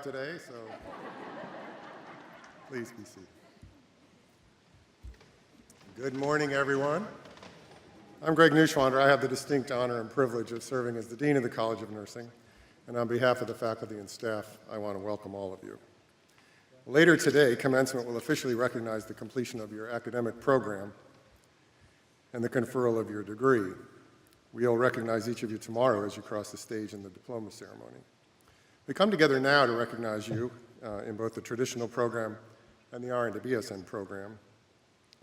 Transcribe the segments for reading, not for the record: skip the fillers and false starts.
today, so please be seated. Good morning, everyone. I'm Greg Neuschwander. I have the distinct honor and privilege of serving as the Dean of the College of Nursing, and on behalf of the faculty and staff, I want to welcome all of you. Later today, Commencement will officially recognize the completion of your academic program and the conferral of your degree. We'll recognize each of you tomorrow as you cross the stage in the diploma ceremony. We come together now to recognize you in both the traditional program and the RN to BSN program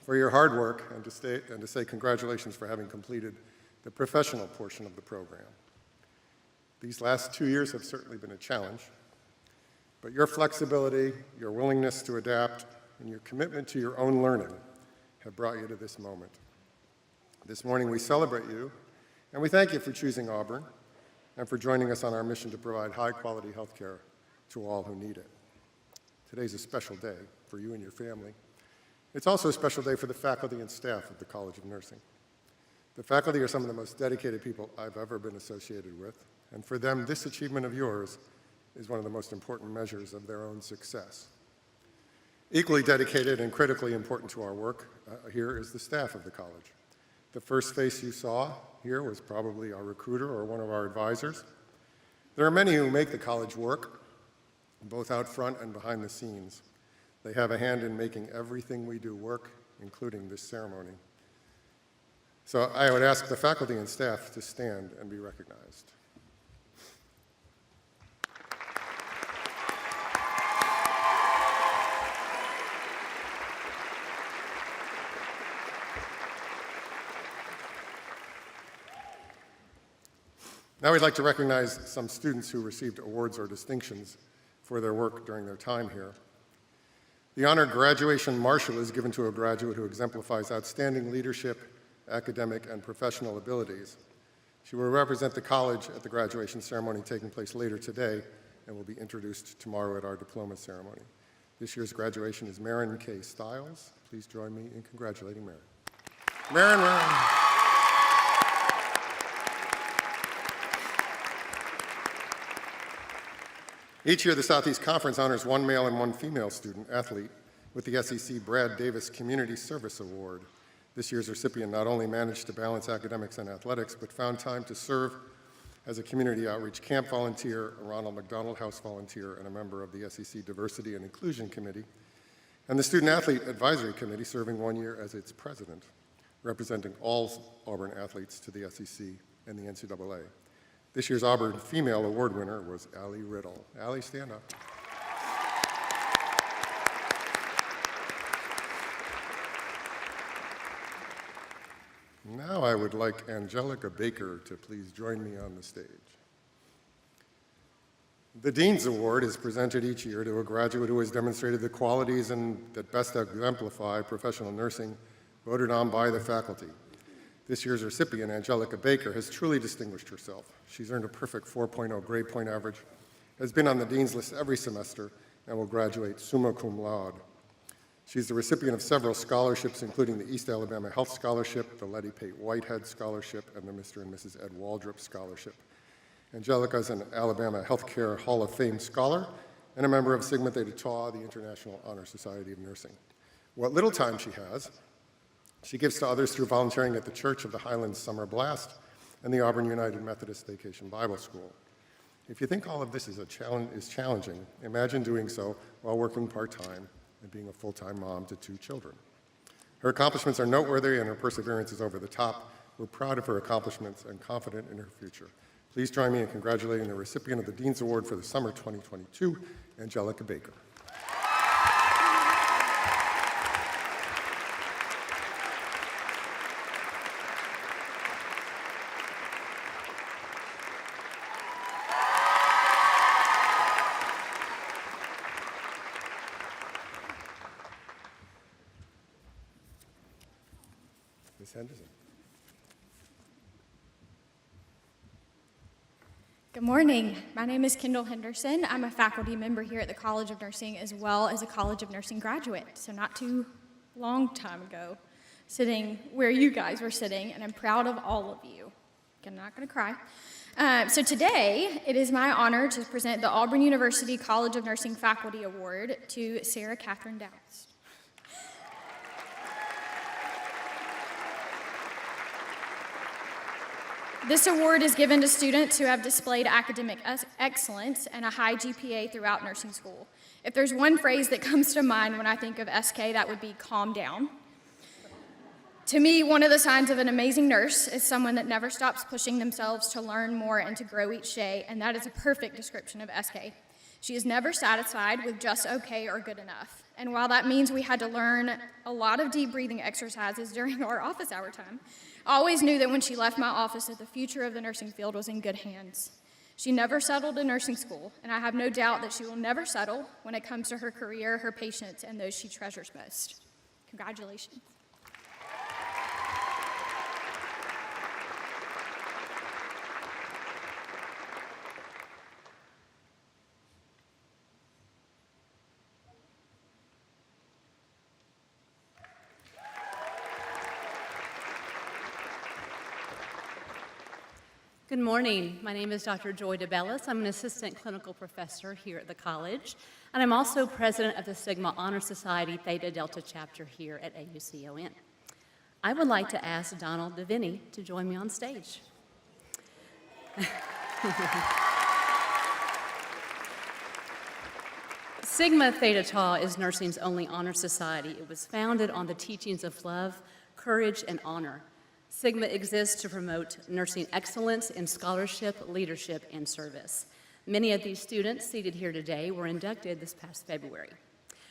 for your hard work and to say congratulations for having completed the professional portion of the program. These last 2 years have certainly been a challenge, but your flexibility, your willingness to adapt, and your commitment to your own learning have brought you to this moment. This morning we celebrate you, and we thank you for choosing Auburn and for joining us on our mission to provide high-quality health care to all who need it. Today's a special day for you and your family. It's also a special day for the faculty and staff of the College of Nursing. The faculty are some of the most dedicated people I've ever been associated with, and for them, this achievement of yours is one of the most important measures of their own success. Equally dedicated and critically important to our work here is the staff of the college. The first face you saw here was probably our recruiter or one of our advisors. There are many who make the college work, both out front and behind the scenes. They have a hand in making everything we do work, including this ceremony. So I would ask the faculty and staff to stand and be recognized. Now we'd like to recognize some students who received awards or distinctions for their work during their time here. The honored graduation marshal is given to a graduate who exemplifies outstanding leadership, academic, and professional abilities. She will represent the college at the graduation ceremony taking place later today and will be introduced tomorrow at our diploma ceremony. This year's graduation is Marin K. Stiles. Please join me in congratulating Marin. Marin. Each year, the Southeast Conference honors one male and one female student athlete with the SEC Brad Davis Community Service Award. This year's recipient not only managed to balance academics and athletics, but found time to serve as a community outreach camp volunteer, a Ronald McDonald House volunteer, and a member of the SEC Diversity and Inclusion Committee, and the Student Athlete Advisory Committee, serving 1 year as its president, representing all Auburn athletes to the SEC and the NCAA. This year's Auburn Female Award winner was Allie Riddle. Allie, stand up. Now I would like Angelica Baker to please join me on the stage. The Dean's Award is presented each year to a graduate who has demonstrated the qualities that best exemplify professional nursing voted on by the faculty. This year's recipient, Angelica Baker, has truly distinguished herself. She's earned a perfect 4.0 grade point average, has been on the Dean's List every semester, and will graduate summa cum laude. She's the recipient of several scholarships, including the East Alabama Health Scholarship, the Letty Pate Whitehead Scholarship, and the Mr. and Mrs. Ed Waldrop Scholarship. Angelica is an Alabama Healthcare Hall of Fame scholar and a member of Sigma Theta Tau, the International Honor Society of Nursing. What little time she has, she gives to others through volunteering at the Church of the Highlands Summer Blast and the Auburn United Methodist Vacation Bible School. If you think all of this is challenging, imagine doing so while working part-time and being a full-time mom to 2 children. Her accomplishments are noteworthy and her perseverance is over the top. We're proud of her accomplishments and confident in her future. Please join me in congratulating the recipient of the Dean's Award for the summer 2022, Angelica Baker. Ms. Henderson. Good morning. My name is Kendall Henderson. I'm a faculty member here at the College of Nursing as well as a College of Nursing graduate, so not too long time ago, sitting where you guys were sitting, and I'm proud of all of you. I'm not going to cry. So today, it is my honor to present the Auburn University College of Nursing Faculty Award to Sarah Catherine Downs. This award is given to students who have displayed academic excellence and a high GPA throughout nursing school. If there's one phrase that comes to mind when I think of SK, that would be calm down. To me, one of the signs of an amazing nurse is someone that never stops pushing themselves to learn more and to grow each day, and that is a perfect description of SK. She is never satisfied with just okay or good enough. And while that means we had to learn a lot of deep breathing exercises during our office hour time, I always knew that when she left my office that the future of the nursing field was in good hands. She never settled in nursing school, and I have no doubt that she will never settle when it comes to her career, her patients, and those she treasures most. Congratulations. Good morning. My name is Dr. Joy DeBellis. I'm an assistant clinical professor here at the college, and I'm also president of the Sigma Honor Society Theta Delta chapter here at AUCON. I would like to ask Donald DeVinny to join me on stage. Sigma Theta Tau is nursing's only honor society. It was founded on the teachings of love, courage, and honor. Sigma exists to promote nursing excellence in scholarship, leadership, and service. Many of these students seated here today were inducted this past February.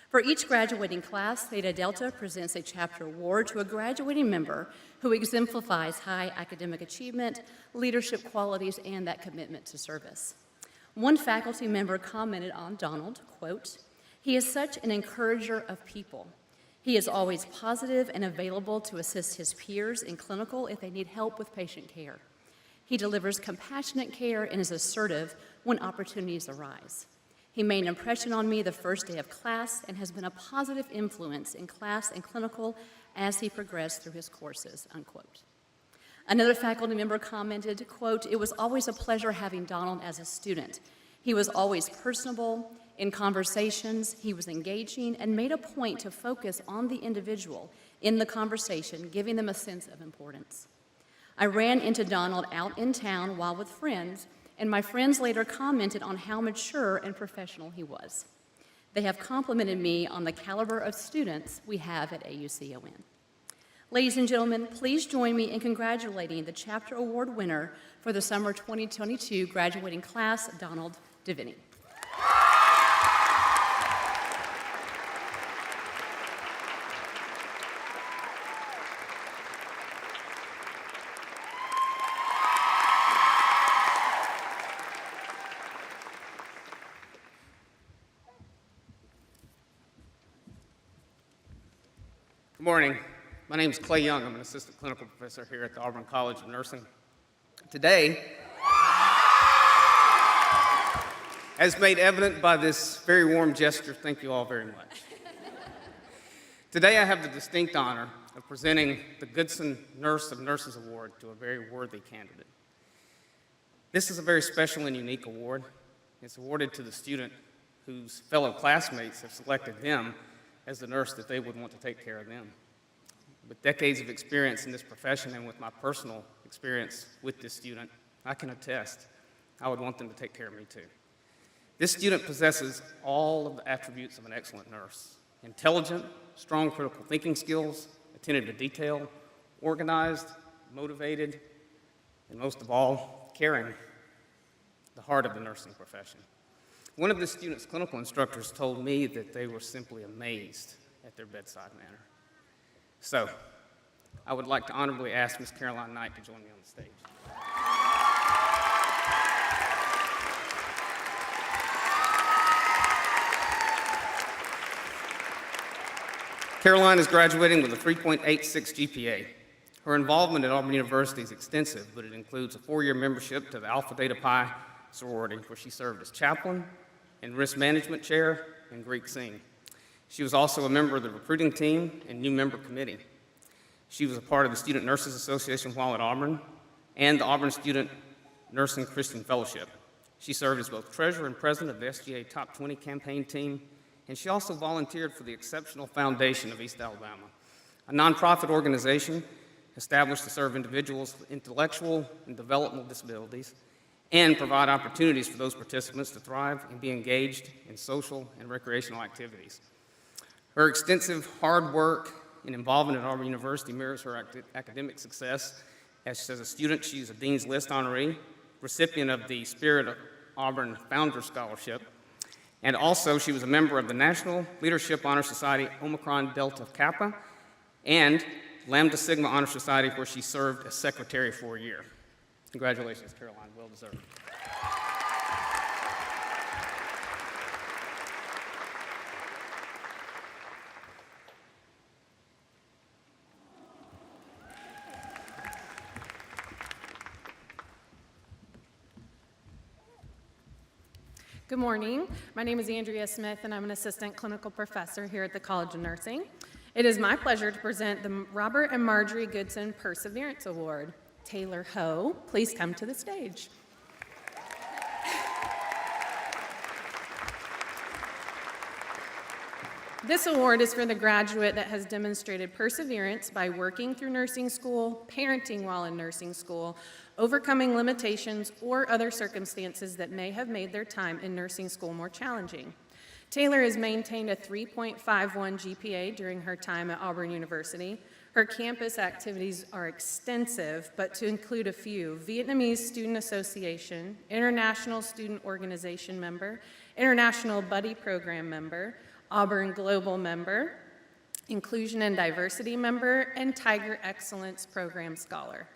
For each graduating class, Theta Delta presents a chapter award to a graduating member who exemplifies high academic achievement, leadership qualities, and that commitment to service. One faculty member commented on Donald, quote, "He is such an encourager of people. He is always positive and available to assist his peers in clinical if they need help with patient care. He delivers compassionate care and is assertive when opportunities arise. He made an impression on me the first day of class and has been a positive influence in class and clinical as he progressed through his courses," unquote. Another faculty member commented, quote, "It was always a pleasure having Donald as a student. He was always personable. In conversations, he was engaging and made a point to focus on the individual in the conversation, giving them a sense of importance. I ran into Donald out in town while with friends, and my friends later commented on how mature and professional he was. They have complimented me on the caliber of students we have at AUCON. Ladies and gentlemen, please join me in congratulating the chapter award winner for the summer 2022 graduating class, Donald DeVinny. Good morning. My name is Clay Young. I'm an assistant clinical professor here at the Auburn College of Nursing. Today, as made evident by this very warm gesture, thank you all very much. Today I have the distinct honor of presenting the Goodson Nurse of Nurses Award to a very worthy candidate. This is a very special and unique award. It's awarded to the student whose fellow classmates have selected them as the nurse that they would want to take care of them. With decades of experience in this profession and with my personal experience with this student, I can attest I would want them to take care of me too. This student possesses all of the attributes of an excellent nurse: intelligent, strong critical thinking skills, attentive to detail, organized, motivated, and most of all, caring, the heart of the nursing profession. One of the student's clinical instructors told me that they were simply amazed at their bedside manner. So, I would like to honorably ask Ms. Caroline Knight to join me on the stage. Caroline is graduating with a 3.86 GPA. Her involvement at Auburn University is extensive, but it includes a 4-year membership to the Alpha Theta Pi sorority, where she served as chaplain and risk management chair and Greek sing. She was also a member of the recruiting team and new member committee. She was a part of the Student Nurses Association while at Auburn, and the Auburn Student Nursing Christian Fellowship. She served as both treasurer and president of the SGA Top 20 campaign team, and she also volunteered for the Exceptional Foundation of East Alabama, a nonprofit organization established to serve individuals with intellectual and developmental disabilities and provide opportunities for those participants to thrive and be engaged in social and recreational activities. Her extensive hard work and involvement at Auburn University mirrors her academic success. As a student, she's a Dean's List honoree, recipient of the Spirit of Auburn Founder Scholarship, and also she was a member of the National Leadership Honor Society Omicron Delta Kappa and Lambda Sigma Honor Society, where she served as secretary for a year. Congratulations, Caroline, well deserved. Good morning. My name is Andrea Smith, and I'm an assistant clinical professor here at the College of Nursing. It is my pleasure to present the Robert and Marjorie Goodson Perseverance Award. Taylor Ho, please come to the stage. This award is for the graduate that has demonstrated perseverance by working through nursing school, parenting while in nursing school, overcoming limitations or other circumstances that may have made their time in nursing school more challenging. Taylor has maintained a 3.51 GPA during her time at Auburn University. Her campus activities are extensive, but to include a few: Vietnamese Student Association, International Student Organization member, International Buddy Program member, Auburn Global member, Inclusion and Diversity member, and Tiger Excellence Program scholar.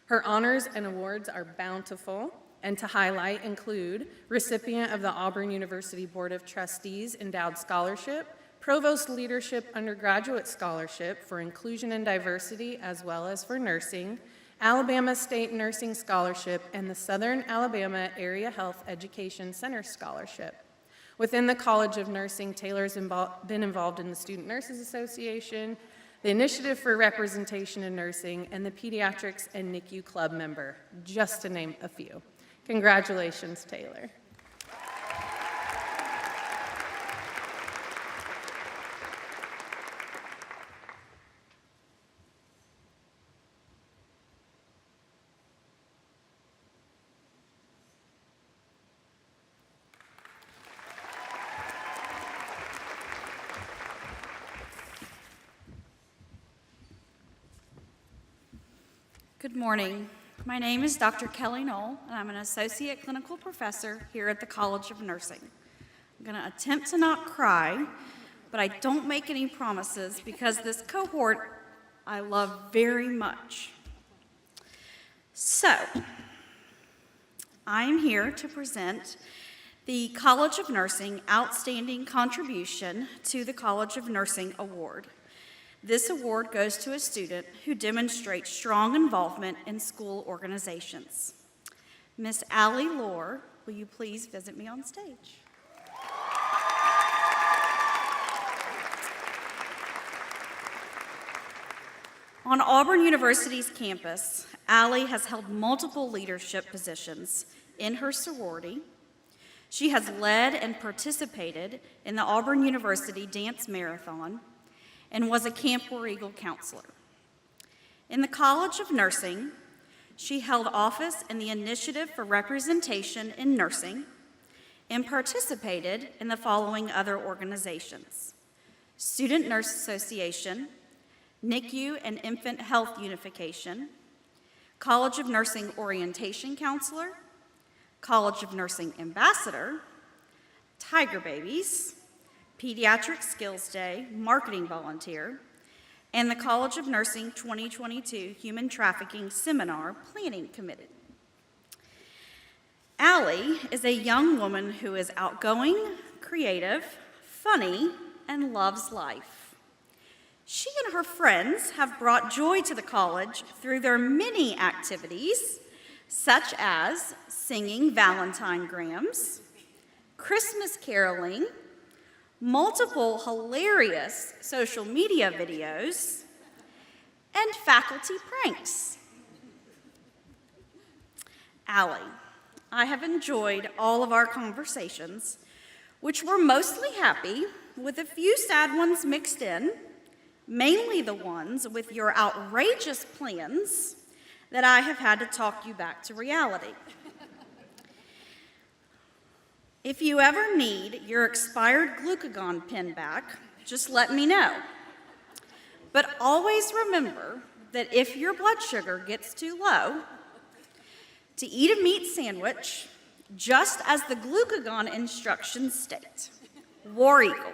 Her honors and awards are bountiful, and to highlight include recipient of the Auburn University Board of Trustees Endowed Scholarship, Provost Leadership Undergraduate Scholarship for Inclusion and Diversity as well as for nursing, Alabama State Nursing Scholarship, and the Southern Alabama Area Health Education Center Scholarship. Within the College of Nursing, Taylor's been involved in the Student Nurses Association, the Initiative for Representation in Nursing, and the Pediatrics and NICU Club member, just to name a few. Congratulations, Taylor. Good morning. My name is Dr. Kelly Knoll, and I'm an associate clinical professor here at the College of Nursing. I'm going to attempt to not cry, but I don't make any promises because this cohort I love very much. So, I'm here to present the College of Nursing Outstanding Contribution to the College of Nursing Award. This award goes to a student who demonstrates strong involvement in school organizations. Miss Allie Lohr, will you please visit me on stage? On Auburn University's campus, Allie has held multiple leadership positions in her sorority. She has led and participated in the Auburn University Dance Marathon and was a Camp War Eagle counselor. In the College of Nursing, she held office in the Initiative for Representation in Nursing and participated in the following other organizations: Student Nurse Association, NICU and Infant Health Unification, College of Nursing Orientation Counselor, College of Nursing Ambassador, Tiger Babies, Pediatric Skills Day Marketing Volunteer, and the College of Nursing 2022 Human Trafficking Seminar Planning Committee. Allie is a young woman who is outgoing, creative, funny, and loves life. She and her friends have brought joy to the college through their many activities, such as singing Valentine Grams, Christmas caroling, multiple hilarious social media videos, and faculty pranks. Allie, I have enjoyed all of our conversations, which were mostly happy, with a few sad ones mixed in, mainly the ones with your outrageous plans that I have had to talk you back to reality. If you ever need your expired glucagon pen back, just let me know. But always remember that if your blood sugar gets too low, to eat a meat sandwich, just as the glucagon instructions state. War Eagle.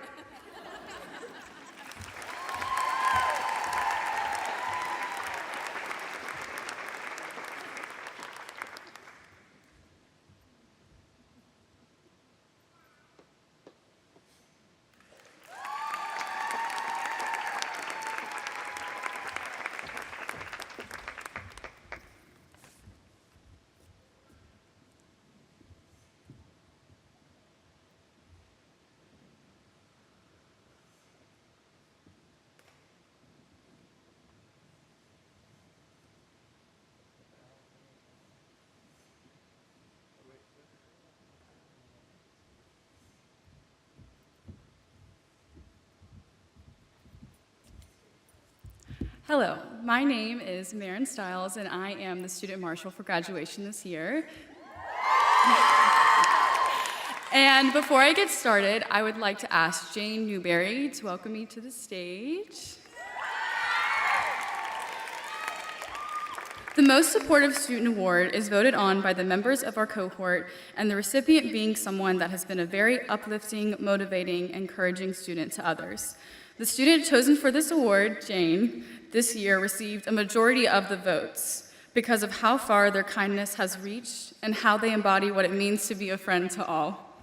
Hello, my name is Marin Stiles, and I am the Student Marshal for graduation this year. And before I get started, I would like to ask Jane Newberry to welcome me to the stage. The Most Supportive Student Award is voted on by the members of our cohort, and the recipient being someone that has been a very uplifting, motivating, encouraging student to others. The student chosen for this award, Jane, this year received a majority of the votes because of how far their kindness has reached and how they embody what it means to be a friend to all.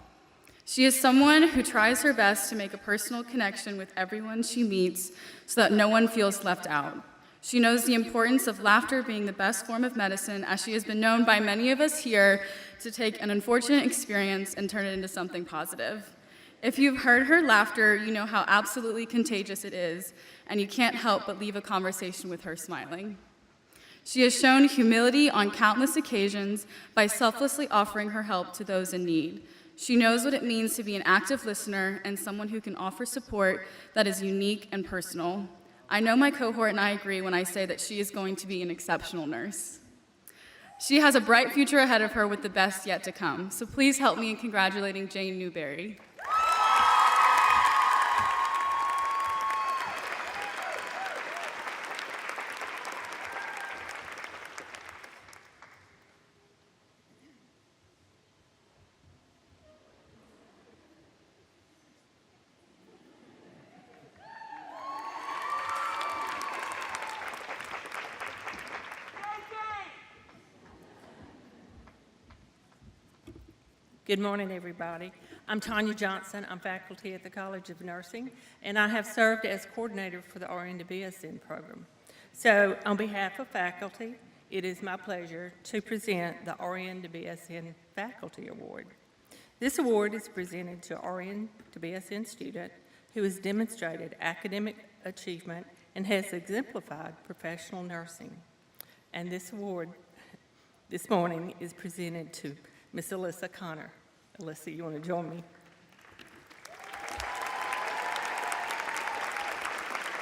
She is someone who tries her best to make a personal connection with everyone she meets so that no one feels left out. She knows the importance of laughter being the best form of medicine, as she has been known by many of us here to take an unfortunate experience and turn it into something positive. If you've heard her laughter, you know how absolutely contagious it is, and you can't help but leave a conversation with her smiling. She has shown humility on countless occasions by selflessly offering her help to those in need. She knows what it means to be an active listener and someone who can offer support that is unique and personal. I know my cohort and I agree when I say that she is going to be an exceptional nurse. She has a bright future ahead of her with the best yet to come. So please help me in congratulating Jane Newberry. Good morning, everybody. I'm Tanya Johnson. I'm faculty at the College of Nursing, and I have served as coordinator for the RN to BSN program. So on behalf of faculty, it is my pleasure to present the RN to BSN Faculty Award. This award is presented to RN to BSN student who has demonstrated academic achievement and has exemplified professional nursing. And this award this morning is presented to Miss Alyssa Connor. Alyssa, you want to join me?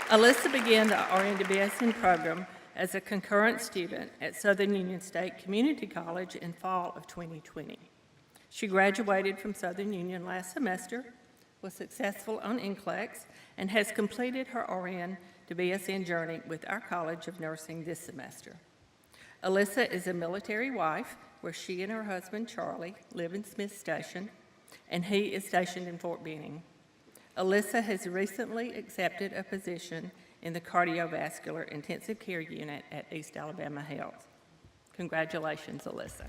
Alyssa began the RN to BSN program as a concurrent student at Southern Union State Community College in fall of 2020. She graduated from Southern Union last semester, was successful on NCLEX, and has completed her RN to BSN journey with our College of Nursing this semester. Alyssa is a military wife, where she and her husband, Charlie, live in Smith Station, and he is stationed in Fort Benning. Alyssa has recently accepted a position in the cardiovascular intensive care unit at East Alabama Health. Congratulations, Alyssa.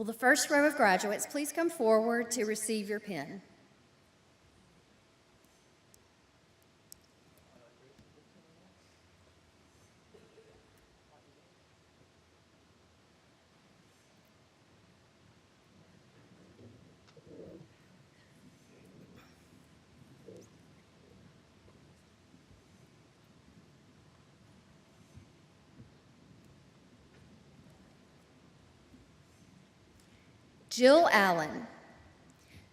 Will the first row of graduates please come forward to receive your pin? Jill Allen.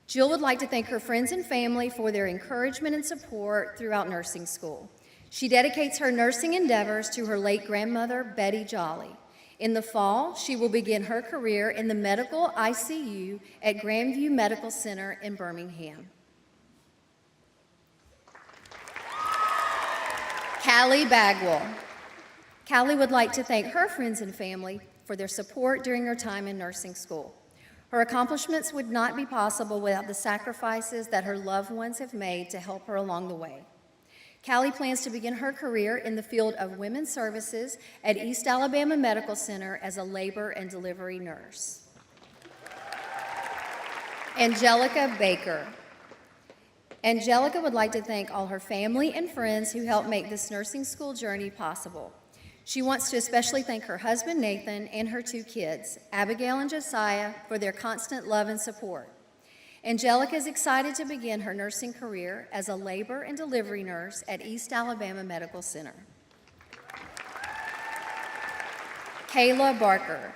Jill would like to thank her friends and family for their encouragement and support throughout nursing school. She dedicates her nursing endeavors to her late grandmother, Betty Jolly. In the fall, she will begin her career in the medical ICU at Grandview Medical Center in Birmingham. Callie Bagwell. Callie would like to thank her friends and family for their support during her time in nursing school. Her accomplishments would not be possible without the sacrifices that her loved ones have made to help her along the way. Callie plans to begin her career in the field of women's services at East Alabama Medical Center as a labor and delivery nurse. Angelica Baker. Angelica would like to thank all her family and friends who helped make this nursing school journey possible. She wants to especially thank her husband, Nathan, and her 2 kids, Abigail and Josiah, for their constant love and support. Angelica is excited to begin her nursing career as a labor and delivery nurse at East Alabama Medical Center. Kayla Barker.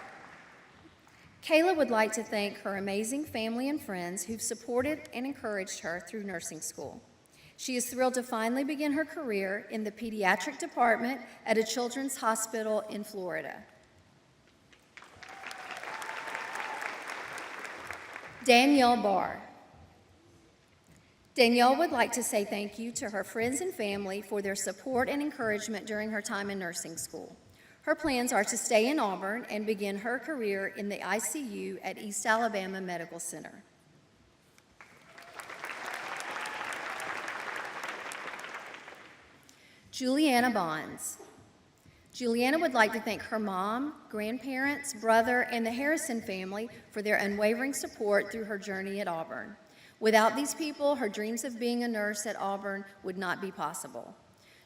Kayla would like to thank her amazing family and friends who've supported and encouraged her through nursing school. She is thrilled to finally begin her career in the pediatric department at a children's hospital in Florida. Danielle Barr. Danielle would like to say thank you to her friends and family for their support and encouragement during her time in nursing school. Her plans are to stay in Auburn and begin her career in the ICU at East Alabama Medical Center. Juliana Bonds. Juliana would like to thank her mom, grandparents, brother, and the Harrison family for their unwavering support through her journey at Auburn. Without these people, her dreams of being a nurse at Auburn would not be possible.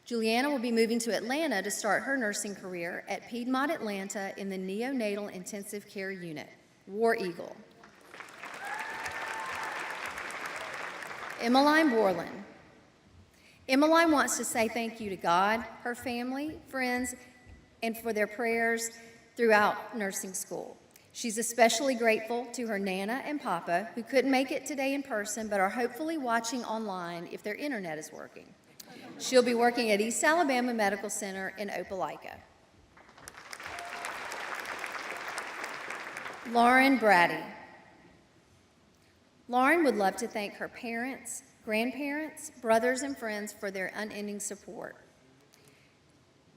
Juliana will be moving to Atlanta to start her nursing career at Piedmont Atlanta in the neonatal intensive care unit, War Eagle. Emmeline Borland. Emmeline wants to say thank you to God, her family, friends, and for their prayers throughout nursing school. She's especially grateful to her Nana and Papa, who couldn't make it today in person but are hopefully watching online if their internet is working. She'll be working at East Alabama Medical Center in Opelika. Lauren Brady. Lauren would love to thank her parents, grandparents, brothers, and friends for their unending support.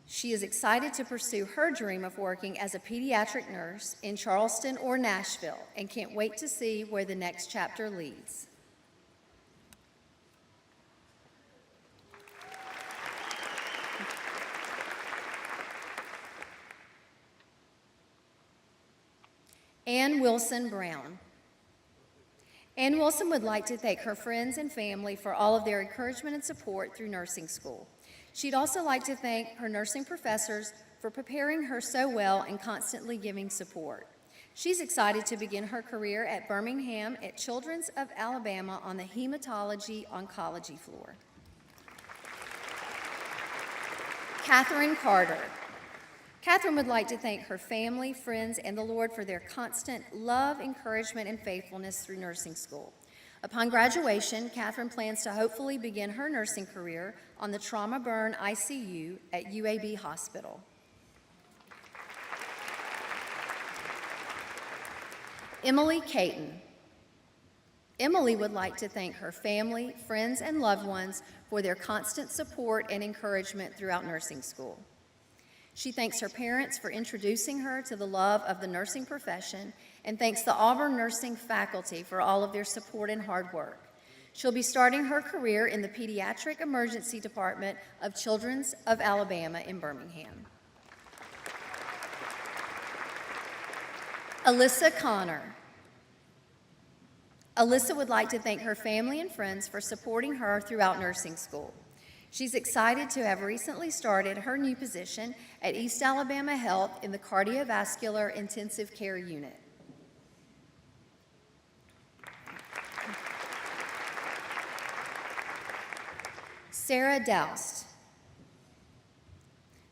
She is excited to pursue her dream of working as a pediatric nurse in Charleston or Nashville and can't wait to see where the next chapter leads. Ann Wilson Brown. Ann Wilson would like to thank her friends and family for all of their encouragement and support through nursing school. She'd also like to thank her nursing professors for preparing her so well and constantly giving support. She's excited to begin her career at Birmingham at Children's of Alabama on the hematology oncology floor. Catherine Carter. Catherine would like to thank her family, friends, and the Lord for their constant love, encouragement, and faithfulness through nursing school. Upon graduation, Catherine plans to hopefully begin her nursing career on the trauma burn ICU at UAB Hospital. Emily Caton. Emily would like to thank her family, friends, and loved ones for their constant support and encouragement throughout nursing school. She thanks her parents for introducing her to the love of the nursing profession and thanks the Auburn nursing faculty for all of their support and hard work. She'll be starting her career in the Pediatric Emergency Department of Children's of Alabama in Birmingham. Alyssa Connor. Alyssa would like to thank her family and friends for supporting her throughout nursing school. She's excited to have recently started her new position at East Alabama Health in the Cardiovascular Intensive Care Unit. Sarah Doust.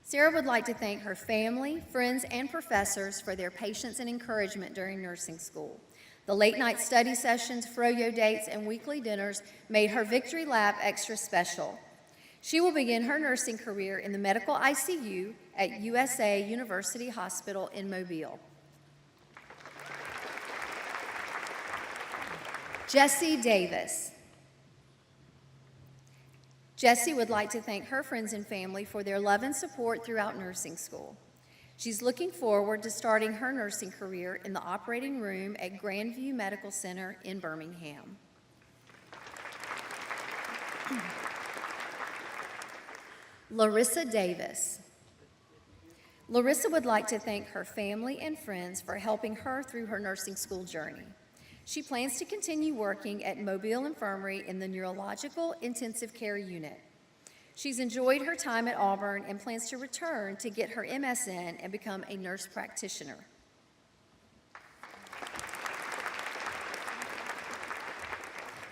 Sarah would like to thank her family, friends, and professors for their patience and encouragement during nursing school. The late-night study sessions, froyo dates, and weekly dinners made her Victory Lap extra special. She will begin her nursing career in the medical ICU at USA University Hospital in Mobile. Jessie Davis. Jessie would like to thank her friends and family for their love and support throughout nursing school. She's looking forward to starting her nursing career in the operating room at Grandview Medical Center in Birmingham. Larissa Davis. Larissa would like to thank her family and friends for helping her through her nursing school journey. She plans to continue working at Mobile Infirmary in the Neurological Intensive Care Unit. She's enjoyed her time at Auburn and plans to return to get her MSN and become a nurse practitioner.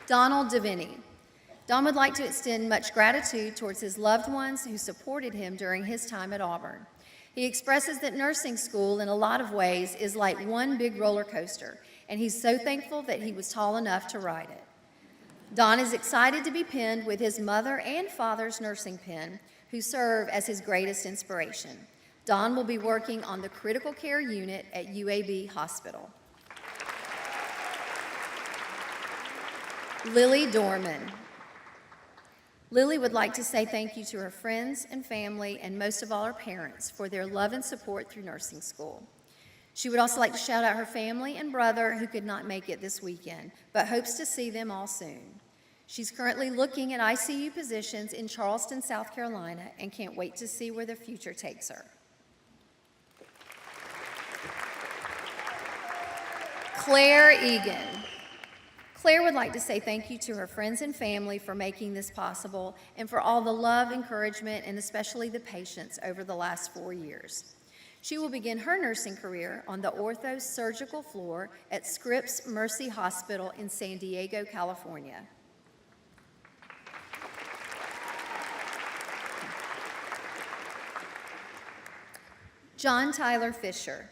Donald Deviney. Don would like to extend much gratitude towards his loved ones who supported him during his time at Auburn. He expresses that nursing school, in a lot of ways, is like one big roller coaster, and he's so thankful that he was tall enough to ride it. Don is excited to be pinned with his mother and father's nursing pin, who serve as his greatest inspiration. Don will be working on the critical care unit at UAB Hospital. Lily Dorman. Lily would like to say thank you to her friends and family, and most of all her parents, for their love and support through nursing school. She would also like to shout out her family and brother who could not make it this weekend, but hopes to see them all soon. She's currently looking at ICU positions in Charleston, South Carolina, and can't wait to see where the future takes her. Claire Egan. Claire would like to say thank you to her friends and family for making this possible and for all the love, encouragement, and especially the patience over the last 4 years. She will begin her nursing career on the ortho surgical floor at Scripps Mercy Hospital in San Diego, California. John Tyler Fisher.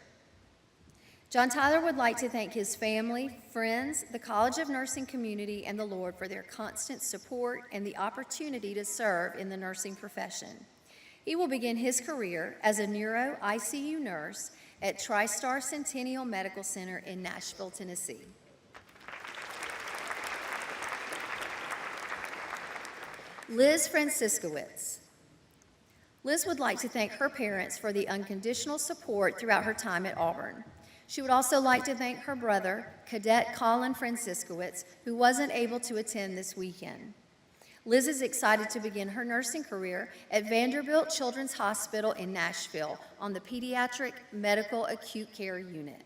John Tyler would like to thank his family, friends, the College of Nursing community, and the Lord for their constant support and the opportunity to serve in the nursing profession. He will begin his career as a neuro ICU nurse at TriStar Centennial Medical Center in Nashville, Tennessee. Liz Franciscowitz. Liz would like to thank her parents for the unconditional support throughout her time at Auburn. She would also like to thank her brother, Cadet Colin Franciscowitz, who wasn't able to attend this weekend. Liz is excited to begin her nursing career at Vanderbilt Children's Hospital in Nashville on the Pediatric Medical Acute Care Unit.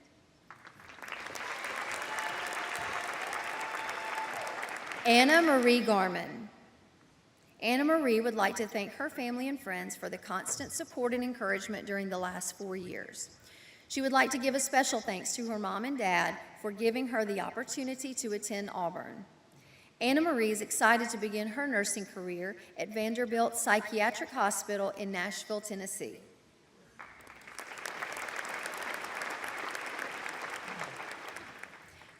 Anna Marie Garman. Anna Marie would like to thank her family and friends for the constant support and encouragement during the last 4 years. She would like to give a special thanks to her mom and dad for giving her the opportunity to attend Auburn. Anna Marie is excited to begin her nursing career at Vanderbilt Psychiatric Hospital in Nashville, Tennessee.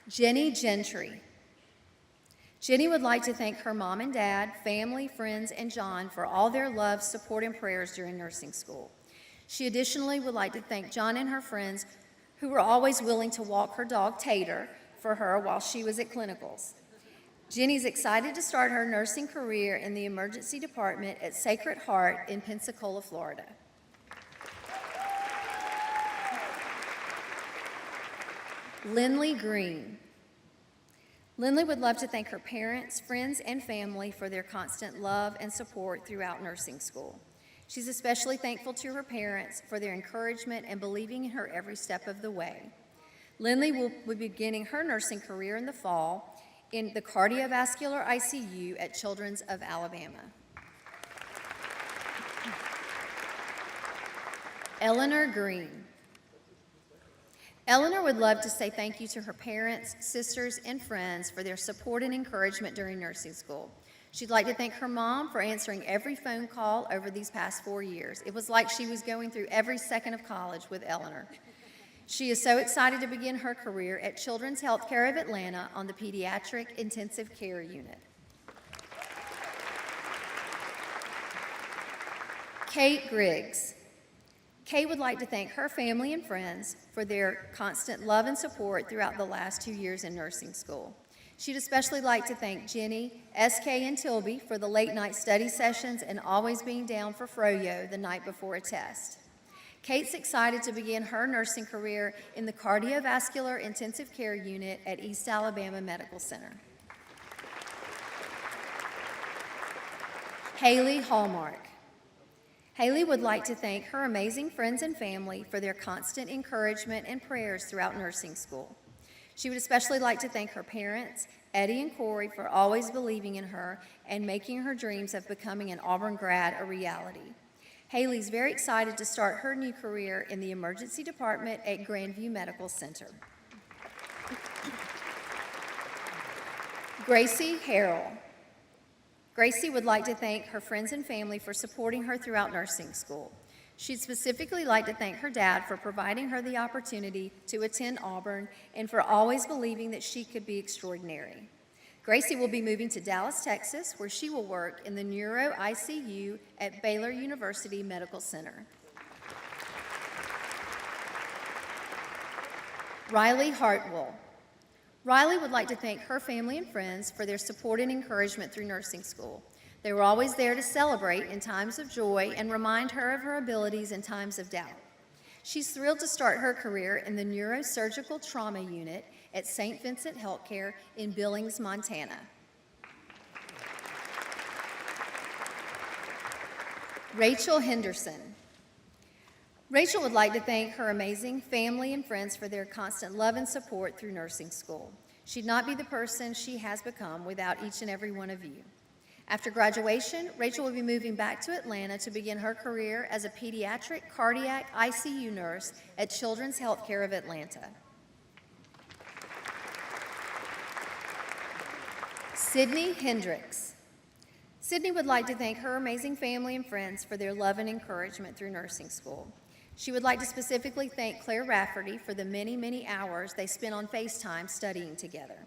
Jenny Gentry. Jenny would like to thank her mom and dad, family, friends, and John for all their love, support, and prayers during nursing school. She additionally would like to thank John and her friends who were always willing to walk her dog Tater for her while she was at clinicals. Jenny's excited to start her nursing career in the emergency department at Sacred Heart in Pensacola, Florida. Lindley Green. Lindley would love to thank her parents, friends, and family for their constant love and support throughout nursing school. She's especially thankful to her parents for their encouragement and believing in her every step of the way. Lindley will be beginning her nursing career in the fall in the cardiovascular ICU at Children's of Alabama. Eleanor Green. Eleanor would love to say thank you to her parents, sisters, and friends for their support and encouragement during nursing school. She'd like to thank her mom for answering every phone call over these past 4 years. It was like she was going through every second of college with Eleanor. She is so excited to begin her career at Children's Healthcare of Atlanta on the Pediatric Intensive Care Unit. Kate Griggs. Kay would like to thank her family and friends for their constant love and support throughout the last 2 years in nursing school. She'd especially like to thank Jenny, SK, and Tilby for the late-night study sessions and always being down for froyo the night before a test. Kate's excited to begin her nursing career in the cardiovascular intensive care unit at East Alabama Medical Center. Haley Hallmark. Haley would like to thank her amazing friends and family for their constant encouragement and prayers throughout nursing school. She would especially like to thank her parents, Eddie and Corey, for always believing in her and making her dreams of becoming an Auburn grad a reality. Haley's very excited to start her new career in the emergency department at Grandview Medical Center. Gracie Harrell. Gracie would like to thank her friends and family for supporting her throughout nursing school. She'd specifically like to thank her dad for providing her the opportunity to attend Auburn and for always believing that she could be extraordinary. Gracie will be moving to Dallas, Texas, where she will work in the Neuro ICU at Baylor University Medical Center. Riley Hartwell. Riley would like to thank her family and friends for their support and encouragement through nursing school. They were always there to celebrate in times of joy and remind her of her abilities in times of doubt. She's thrilled to start her career in the neurosurgical trauma unit at St. Vincent Healthcare in Billings, Montana. Rachel Henderson. Rachel would like to thank her amazing family and friends for their constant love and support through nursing school. She'd not be the person she has become without each and every one of you. After graduation, Rachel will be moving back to Atlanta to begin her career as a pediatric cardiac ICU nurse at Children's Healthcare of Atlanta. Sydney Hendricks. Sydney would like to thank her amazing family and friends for their love and encouragement through nursing school. She would like to specifically thank Claire Rafferty for the many, many hours they spent on FaceTime studying together.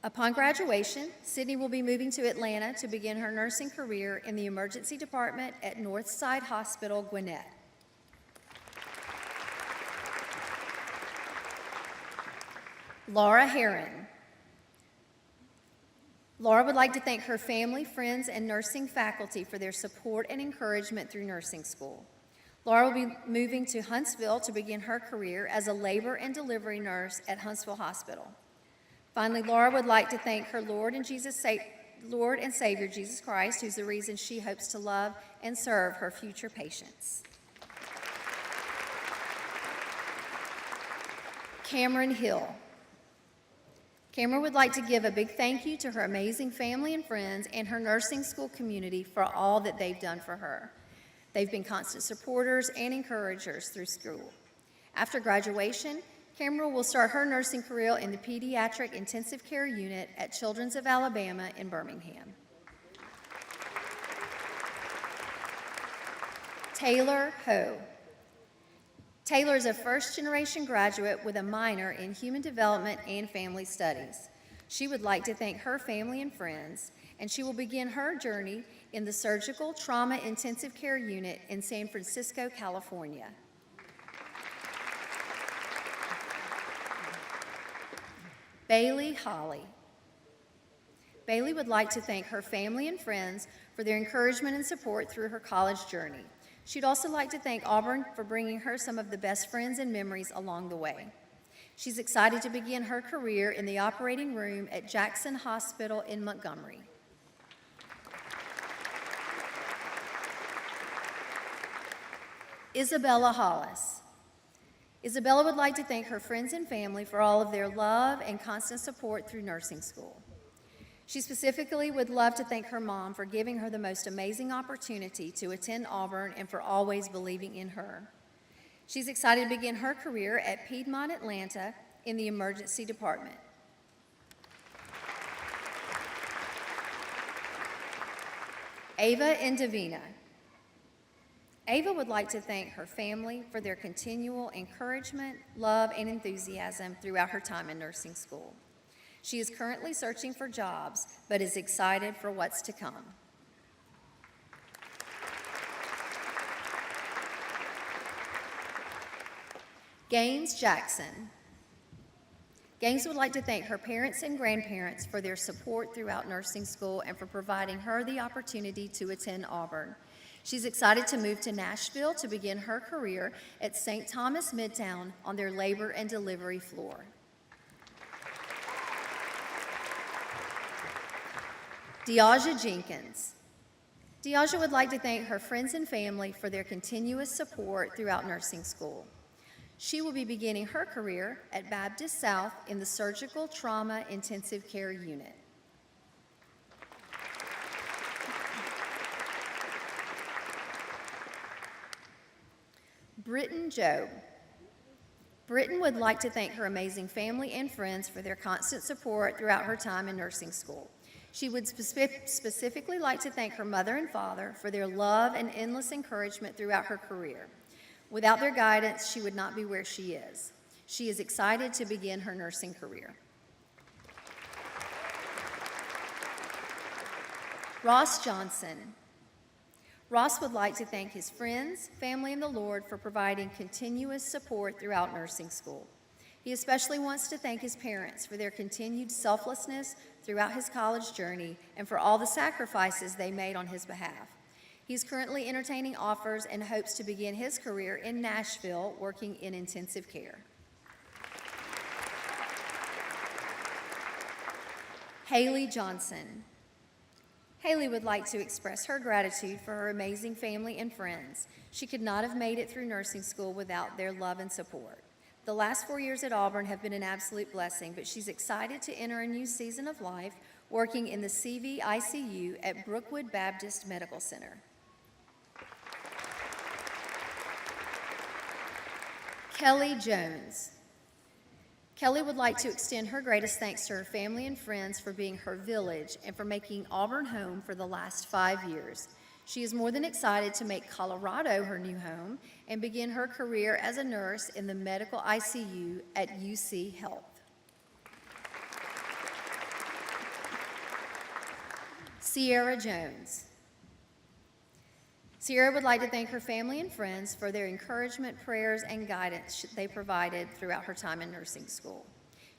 Upon graduation, Sydney will be moving to Atlanta to begin her nursing career in the emergency department at Northside Hospital, Gwinnett. Laura Herron. Laura would like to thank her family, friends, and nursing faculty for their support and encouragement through nursing school. Laura will be moving to Huntsville to begin her career as a labor and delivery nurse at Huntsville Hospital. Finally, Laura would like to thank her Lord and Savior, Jesus Christ, who's the reason she hopes to love and serve her future patients. Cameron Hill. Cameron would like to give a big thank you to her amazing family and friends and her nursing school community for all that they've done for her. They've been constant supporters and encouragers through school. After graduation, Cameron will start her nursing career in the Pediatric Intensive Care Unit at Children's of Alabama in Birmingham. Taylor Ho. Taylor is a first-generation graduate with a minor in Human Development and Family Studies. She would like to thank her family and friends, and she will begin her journey in the Surgical Trauma Intensive Care Unit in San Francisco, California. Bailey Holly. Bailey would like to thank her family and friends for their encouragement and support through her college journey. She'd also like to thank Auburn for bringing her some of the best friends and memories along the way. She's excited to begin her career in the operating room at Jackson Hospital in Montgomery. Isabella Hollis. Isabella would like to thank her friends and family for all of their love and constant support through nursing school. She specifically would love to thank her mom for giving her the most amazing opportunity to attend Auburn and for always believing in her. She's excited to begin her career at Piedmont, Atlanta in the emergency department. Ava and Davina. Ava would like to thank her family for their continual encouragement, love, and enthusiasm throughout her time in nursing school. She is currently searching for jobs, but is excited for what's to come. Gaines Jackson. Gaines would like to thank her parents and grandparents for their support throughout nursing school and for providing her the opportunity to attend Auburn. She's excited to move to Nashville to begin her career at St. Thomas Midtown on their labor and delivery floor. Deaja Jenkins. Deaja would like to thank her friends and family for their continuous support throughout nursing school. She will be beginning her career at Baptist South in the Surgical Trauma Intensive Care Unit. Britton Joe. Britton would like to thank her amazing family and friends for their constant support throughout her time in nursing school. She would specifically like to thank her mother and father for their love and endless encouragement throughout her career. Without their guidance, she would not be where she is. She is excited to begin her nursing career. Ross Johnson. Ross would like to thank his friends, family, and the Lord for providing continuous support throughout nursing school. He especially wants to thank his parents for their continued selflessness throughout his college journey and for all the sacrifices they made on his behalf. He's currently entertaining offers and hopes to begin his career in Nashville working in intensive care. Haley Johnson. Haley would like to express her gratitude for her amazing family and friends. She could not have made it through nursing school without their love and support. The last 4 years at Auburn have been an absolute blessing, but she's excited to enter a new season of life working in the CV ICU at Brookwood Baptist Medical Center. Kelly Jones. Kelly would like to extend her greatest thanks to her family and friends for being her village and for making Auburn home for the last 5 years. She is more than excited to make Colorado her new home and begin her career as a nurse in the medical ICU at UC Health. Sierra Jones. Sierra would like to thank her family and friends for their encouragement, prayers, and guidance they provided throughout her time in nursing school.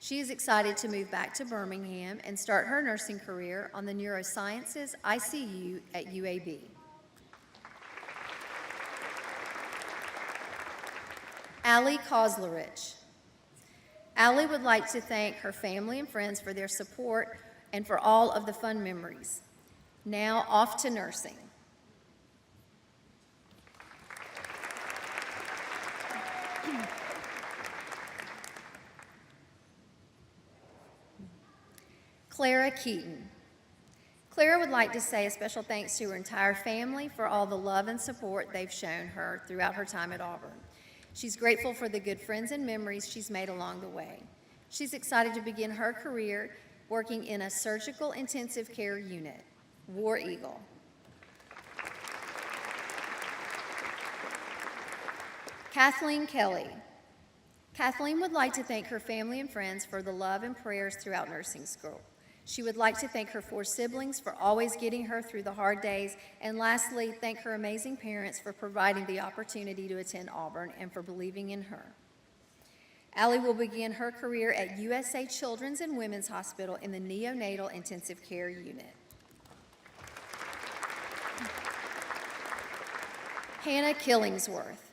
She is excited to move back to Birmingham and start her nursing career on the Neurosciences ICU at UAB. Allie Kozlerich. Allie would like to thank her family and friends for their support and for all of the fun memories. Now off to nursing. Clara Keaton. Clara would like to say a special thanks to her entire family for all the love and support they've shown her throughout her time at Auburn. She's grateful for the good friends and memories she's made along the way. She's excited to begin her career working in a surgical intensive care unit, War Eagle. Kathleen Kelly. Kathleen would like to thank her family and friends for the love and prayers throughout nursing school. She would like to thank her 4 siblings for always getting her through the hard days, and lastly, thank her amazing parents for providing the opportunity to attend Auburn and for believing in her. Allie will begin her career at USA Children's and Women's Hospital in the neonatal intensive care unit. Hannah Killingsworth.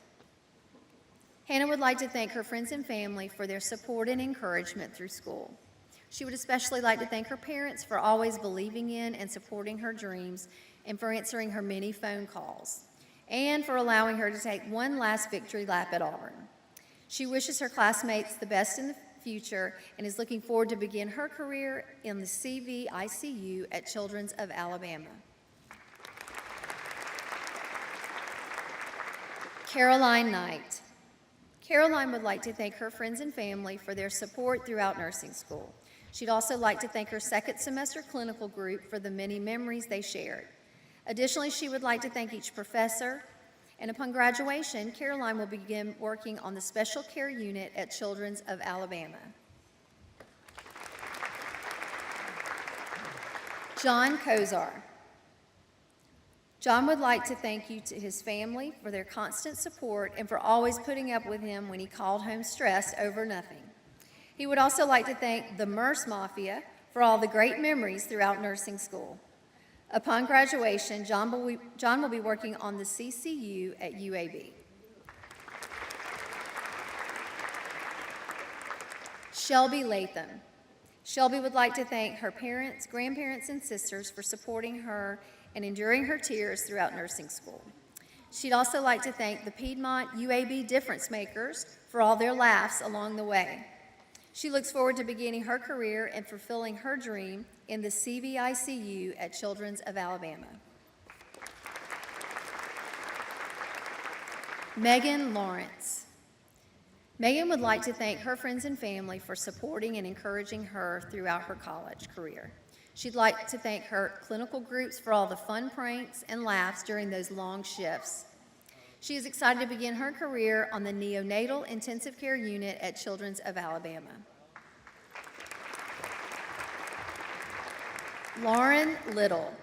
Hannah would like to thank her friends and family for their support and encouragement through school. She would especially like to thank her parents for always believing in and supporting her dreams and for answering her many phone calls, and for allowing her to take one last victory lap at Auburn. She wishes her classmates the best in the future and is looking forward to begin her career in the CVICU at Children's of Alabama. Caroline Knight. Caroline would like to thank her friends and family for their support throughout nursing school. She'd also like to thank her second semester clinical group for the many memories they shared. Additionally, she would like to thank each professor, and upon graduation, Caroline will begin working on the special care unit at Children's of Alabama. John Kozar. John would like to thank you to his family for their constant support and for always putting up with him when he called home stressed over nothing. He would also like to thank the Nurse Mafia for all the great memories throughout nursing school. Upon graduation, John will be working on the CCU at UAB. Shelby Latham. Shelby would like to thank her parents, grandparents, and sisters for supporting her and enduring her tears throughout nursing school. She'd also like to thank the Piedmont UAB difference makers for all their laughs along the way. She looks forward to beginning her career and fulfilling her dream in the CVICU at Children's of Alabama. Megan Lawrence. Megan would like to thank her friends and family for supporting and encouraging her throughout her college career. She'd like to thank her clinical groups for all the fun pranks and laughs during those long shifts. She is excited to begin her career on the neonatal intensive care unit at Children's of Alabama. Lauren Little.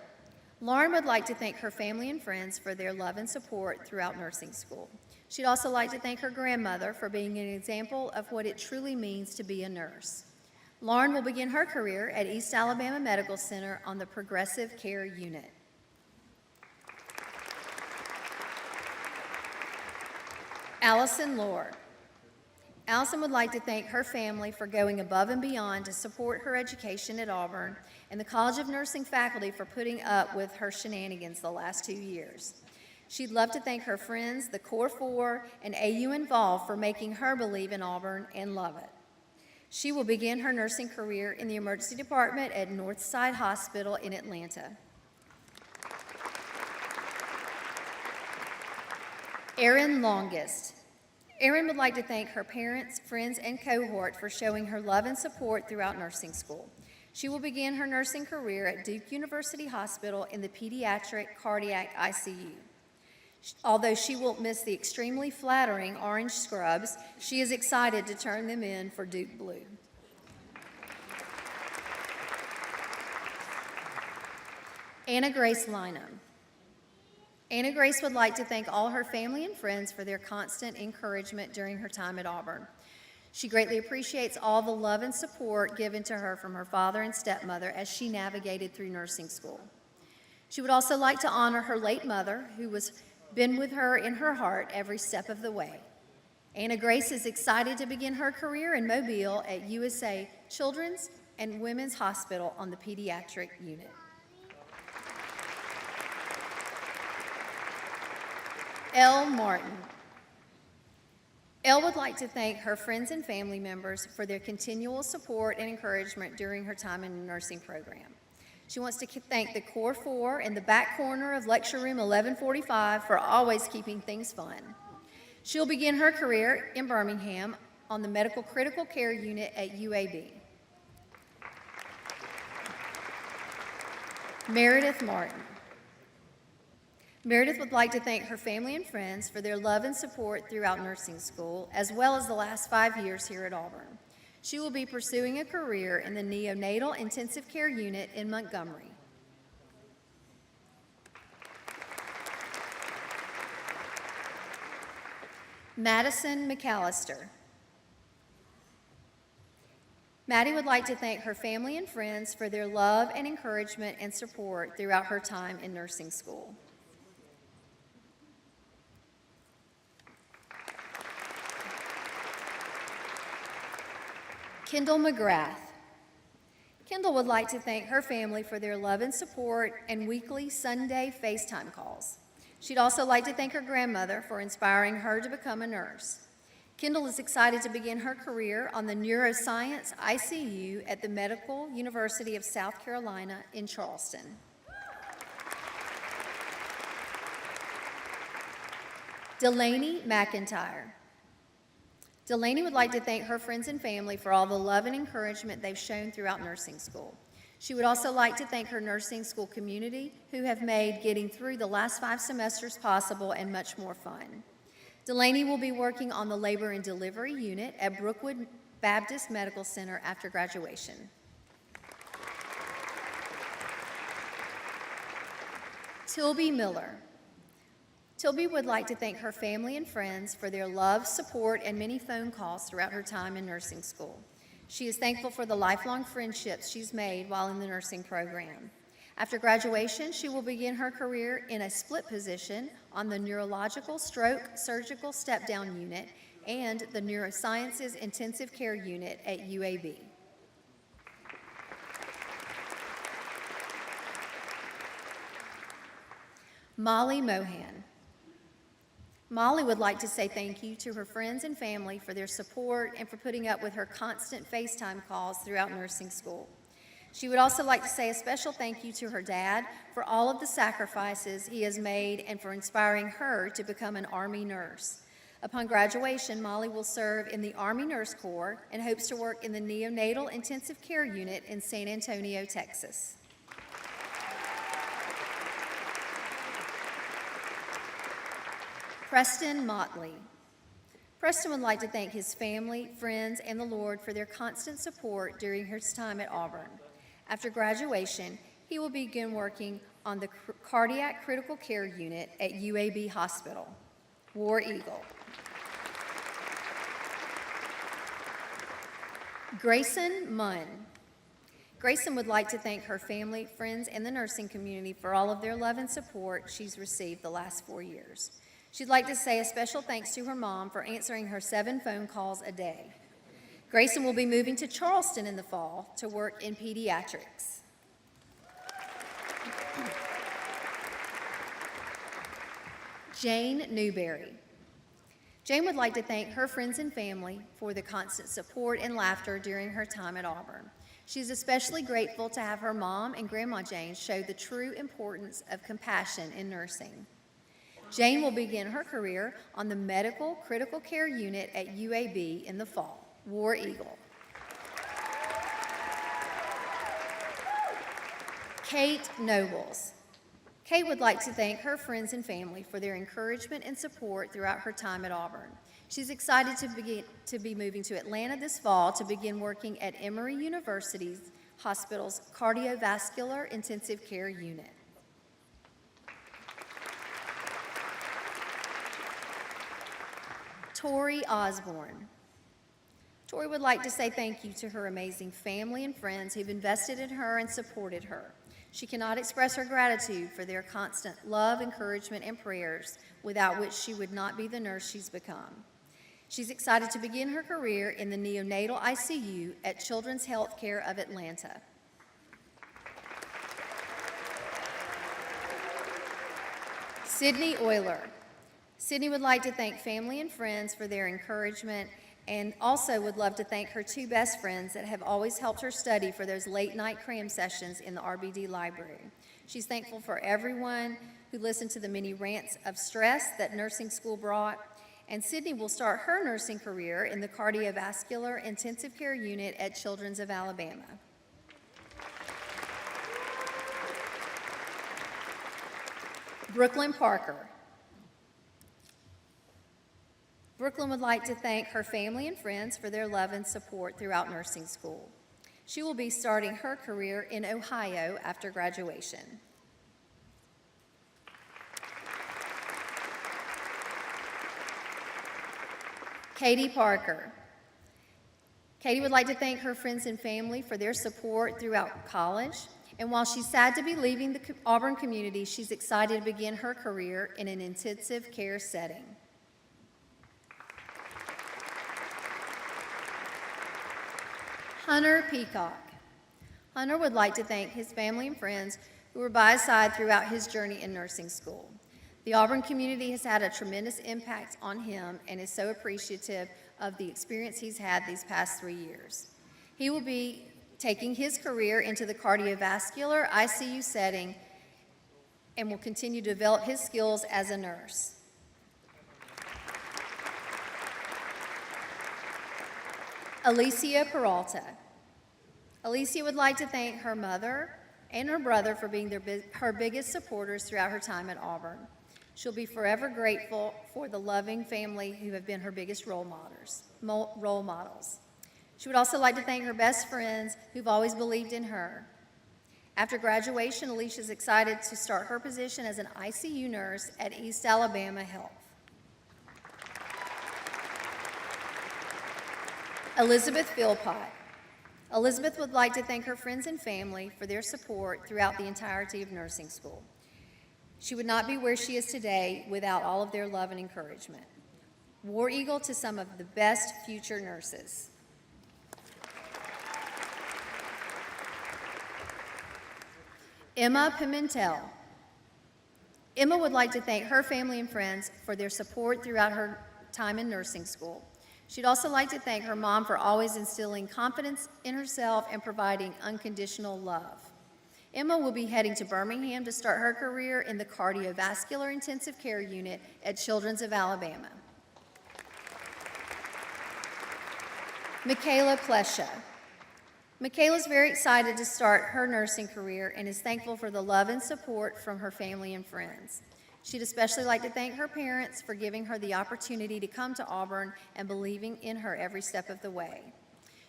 Lauren would like to thank her family and friends for their love and support throughout nursing school. She'd also like to thank her grandmother for being an example of what it truly means to be a nurse. Lauren will begin her career at East Alabama Medical Center on the Progressive Care Unit. Allison Lohr. Allison would like to thank her family for going above and beyond to support her education at Auburn and the College of Nursing faculty for putting up with her shenanigans the last 2 years. She'd love to thank her friends, the Core 4, and AU Involved for making her believe in Auburn and love it. She will begin her nursing career in the emergency department at Northside Hospital in Atlanta. Erin Longest. Erin would like to thank her parents, friends, and cohort for showing her love and support throughout nursing school. She will begin her nursing career at Duke University Hospital in the pediatric cardiac ICU. Although she will miss the extremely flattering orange scrubs, she is excited to turn them in for Duke Blue. Anna Grace Lynham. Anna Grace would like to thank all her family and friends for their constant encouragement during her time at Auburn. She greatly appreciates all the love and support given to her from her father and stepmother as she navigated through nursing school. She would also like to honor her late mother, who has been with her in her heart every step of the way. Anna Grace is excited to begin her career in Mobile at USA Children's and Women's Hospital on the pediatric unit. Elle Martin. Elle would like to thank her friends and family members for their continual support and encouragement during her time in the nursing program. She wants to thank the Core 4 in the back corner of Lecture Room 1145 for always keeping things fun. She'll begin her career in Birmingham on the Medical Critical Care Unit at UAB. Meredith Martin. Meredith would like to thank her family and friends for their love and support throughout nursing school, as well as the last 5 years here at Auburn. She will be pursuing a career in the neonatal intensive care unit in Montgomery. Madison McAllister. Maddie would like to thank her family and friends for their love and encouragement and support throughout her time in nursing school. Kendall McGrath. Kendall would like to thank her family for their love and support and weekly Sunday FaceTime calls. She'd also like to thank her grandmother for inspiring her to become a nurse. Kendall is excited to begin her career on the Neuroscience ICU at the Medical University of South Carolina in Charleston. Delaney McIntyre. Delaney would like to thank her friends and family for all the love and encouragement they've shown throughout nursing school. She would also like to thank her nursing school community who have made getting through the last 5 semesters possible and much more fun. Delaney will be working on the labor and delivery unit at Brookwood Baptist Medical Center after graduation. Tilby Miller. Tilby would like to thank her family and friends for their love, support, and many phone calls throughout her time in nursing school. She is thankful for the lifelong friendships she's made while in the nursing program. After graduation, she will begin her career in a split position on the Neurological Stroke Surgical Step-Down Unit and the Neurosciences Intensive Care Unit at UAB. Molly Mohan. Molly would like to say thank you to her friends and family for their support and for putting up with her constant FaceTime calls throughout nursing school. She would also like to say a special thank you to her dad for all of the sacrifices he has made and for inspiring her to become an Army nurse. Upon graduation, Molly will serve in the Army Nurse Corps and hopes to work in the Neonatal Intensive Care Unit in San Antonio, Texas. Preston Motley. Preston would like to thank his family, friends, and the Lord for their constant support during his time at Auburn. After graduation, he will begin working on the Cardiac Critical Care Unit at UAB Hospital. War Eagle. Grayson Munn. Grayson would like to thank her family, friends, and the nursing community for all of their love and support she's received the last 4 years. She'd like to say a special thanks to her mom for answering her 7 phone calls a day. Grayson will be moving to Charleston in the fall to work in pediatrics. Jane Newberry. Jane would like to thank her friends and family for the constant support and laughter during her time at Auburn. She's especially grateful to have her mom and Grandma Jane show the true importance of compassion in nursing. Jane will begin her career on the Medical Critical Care Unit at UAB in the fall. War Eagle. Kate Nobles. Kate would like to thank her friends and family for their encouragement and support throughout her time at Auburn. She's excited to be moving to Atlanta this fall to begin working at Emory University's hospital's Cardiovascular Intensive Care Unit. Tori Osborne. Tori would like to say thank you to her amazing family and friends who've invested in her and supported her. She cannot express her gratitude for their constant love, encouragement, and prayers, without which she would not be the nurse she's become. She's excited to begin her career in the neonatal ICU at Children's Healthcare of Atlanta. Sydney Euler. Sydney would like to thank family and friends for their encouragement and also would love to thank her 2 best friends that have always helped her study for those late-night cram sessions in the RBD library. She's thankful for everyone who listened to the many rants of stress that nursing school brought, and Sydney will start her nursing career in the Cardiovascular Intensive Care Unit at Children's of Alabama. Brooklyn Parker. Brooklyn would like to thank her family and friends for their love and support throughout nursing school. She will be starting her career in Ohio after graduation. Katie Parker. Katie would like to thank her friends and family for their support throughout college. And while she's sad to be leaving the Auburn community, she's excited to begin her career in an intensive care setting. Hunter Peacock. Hunter would like to thank his family and friends who were by his side throughout his journey in nursing school. The Auburn community has had a tremendous impact on him and is so appreciative of the experience he's had these past 3 years. He will be taking his career into the cardiovascular ICU setting and will continue to develop his skills as a nurse. Alicia Peralta. Alicia would like to thank her mother and her brother for being her biggest supporters throughout her time at Auburn. She'll be forever grateful for the loving family who have been her biggest role models. She would also like to thank her best friends who've always believed in her. After graduation, Alicia is excited to start her position as an ICU nurse at East Alabama Health. Elizabeth Philpott. Elizabeth would like to thank her friends and family for their support throughout the entirety of nursing school. She would not be where she is today without all of their love and encouragement. War Eagle to some of the best future nurses. Emma Pimentel. Emma would like to thank her family and friends for their support throughout her time in nursing school. She'd also like to thank her mom for always instilling confidence in herself and providing unconditional love. Emma will be heading to Birmingham to start her career in the cardiovascular intensive care unit at Children's of Alabama. Michaela Plesha. Michaela's very excited to start her nursing career and is thankful for the love and support from her family and friends. She'd especially like to thank her parents for giving her the opportunity to come to Auburn and believing in her every step of the way.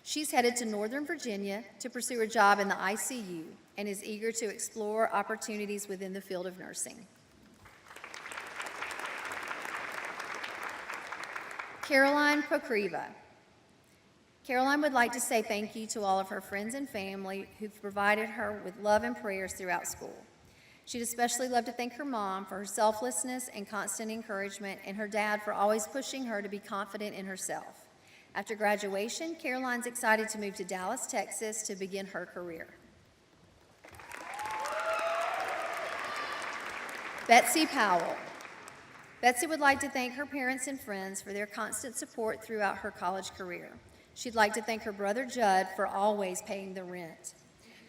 She's headed to Northern Virginia to pursue a job in the ICU and is eager to explore opportunities within the field of nursing. Caroline Pokriva. Caroline would like to say thank you to all of her friends and family who've provided her with love and prayers throughout school. She'd especially love to thank her mom for her selflessness and constant encouragement, and her dad for always pushing her to be confident in herself. After graduation, Caroline's excited to move to Dallas, Texas to begin her career. Betsy Powell. Betsy would like to thank her parents and friends for their constant support throughout her college career. She'd like to thank her brother Judd for always paying the rent.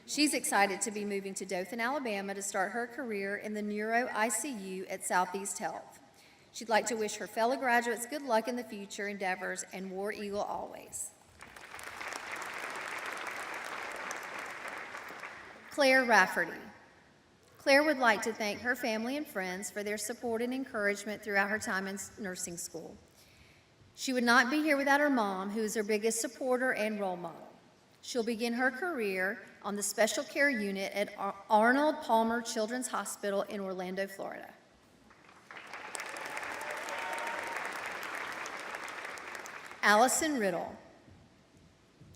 She's excited to be moving to Dothan, Alabama to start her career in the Neuro ICU at Southeast Health. She'd like to wish her fellow graduates good luck in the future endeavors and War Eagle always. Claire Rafferty. Claire would like to thank her family and friends for their support and encouragement throughout her time in nursing school. She would not be here without her mom, who is her biggest supporter and role model. She'll begin her career on the special care unit at Arnold Palmer Children's Hospital in Orlando, Florida. Allison Riddle.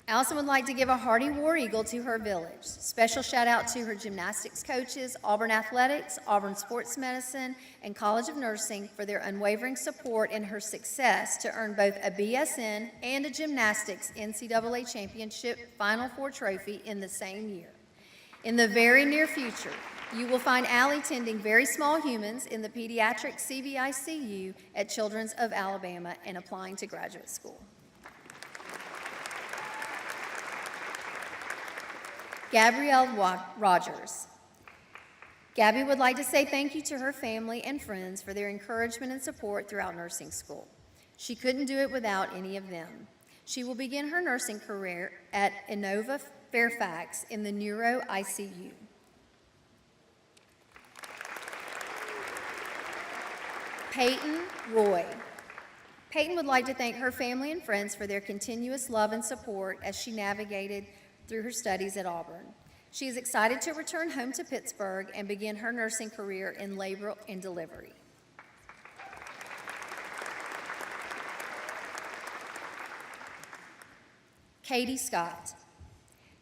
Allison would like to give a hearty War Eagle to her village. Special shout out to her gymnastics coaches, Auburn Athletics, Auburn Sports Medicine, and College of Nursing for their unwavering support in her success to earn both a BSN and a gymnastics NCAA championship Final Four trophy in the same year. In the very near future, you will find Allie tending very small humans in the pediatric CVICU at Children's of Alabama and applying to graduate school. Gabrielle Rogers. Gabby would like to say thank you to her family and friends for their encouragement and support throughout nursing school. She couldn't do it without any of them. She will begin her nursing career at Inova Fairfax in the Neuro ICU. Peyton Roy. Peyton would like to thank her family and friends for their continuous love and support as she navigated through her studies at Auburn. She is excited to return home to Pittsburgh and begin her nursing career in labor and delivery. Katie Scott.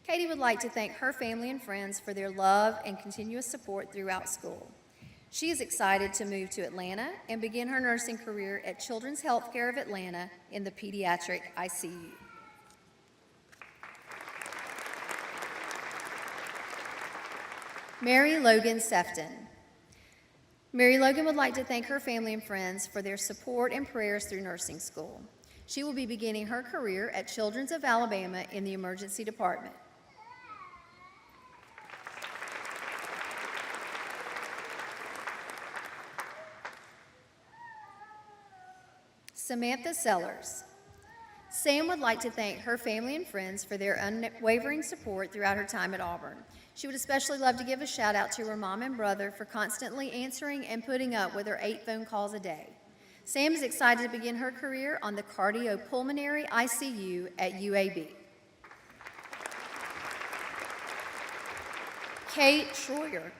Katie would like to thank her family and friends for their love and continuous support throughout school. She is excited to move to Atlanta and begin her nursing career at Children's Healthcare of Atlanta in the pediatric ICU. Mary Logan Sefton. Mary Logan would like to thank her family and friends for their support and prayers through nursing school. She will be beginning her career at Children's of Alabama in the emergency department. Samantha Sellers. Sam would like to thank her family and friends for their unwavering support throughout her time at Auburn. She would especially love to give a shout out to her mom and brother for constantly answering and putting up with her 8 phone calls a day. Sam is excited to begin her career on the cardiopulmonary ICU at UAB. Kate Schroyer.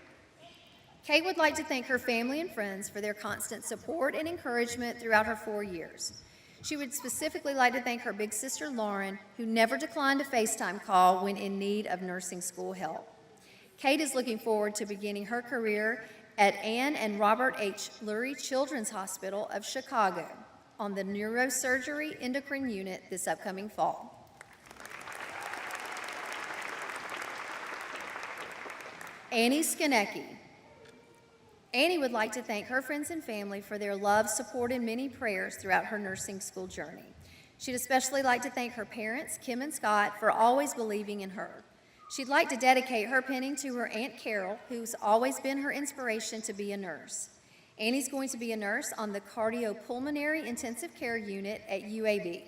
Kate would like to thank her family and friends for their constant support and encouragement throughout her 4 years. She would specifically like to thank her big sister Lauren, who never declined a FaceTime call when in need of nursing school help. Kate is looking forward to beginning her career at Ann and Robert H. Lurie Children's Hospital of Chicago on the neurosurgery endocrine unit this upcoming fall. Annie Skinecki. Annie would like to thank her friends and family for their love, support, and many prayers throughout her nursing school journey. She'd especially like to thank her parents, Kim and Scott, for always believing in her. She'd like to dedicate her penning to her Aunt Carol, who's always been her inspiration to be a nurse. Annie's going to be a nurse on the cardiopulmonary intensive care unit at UAB.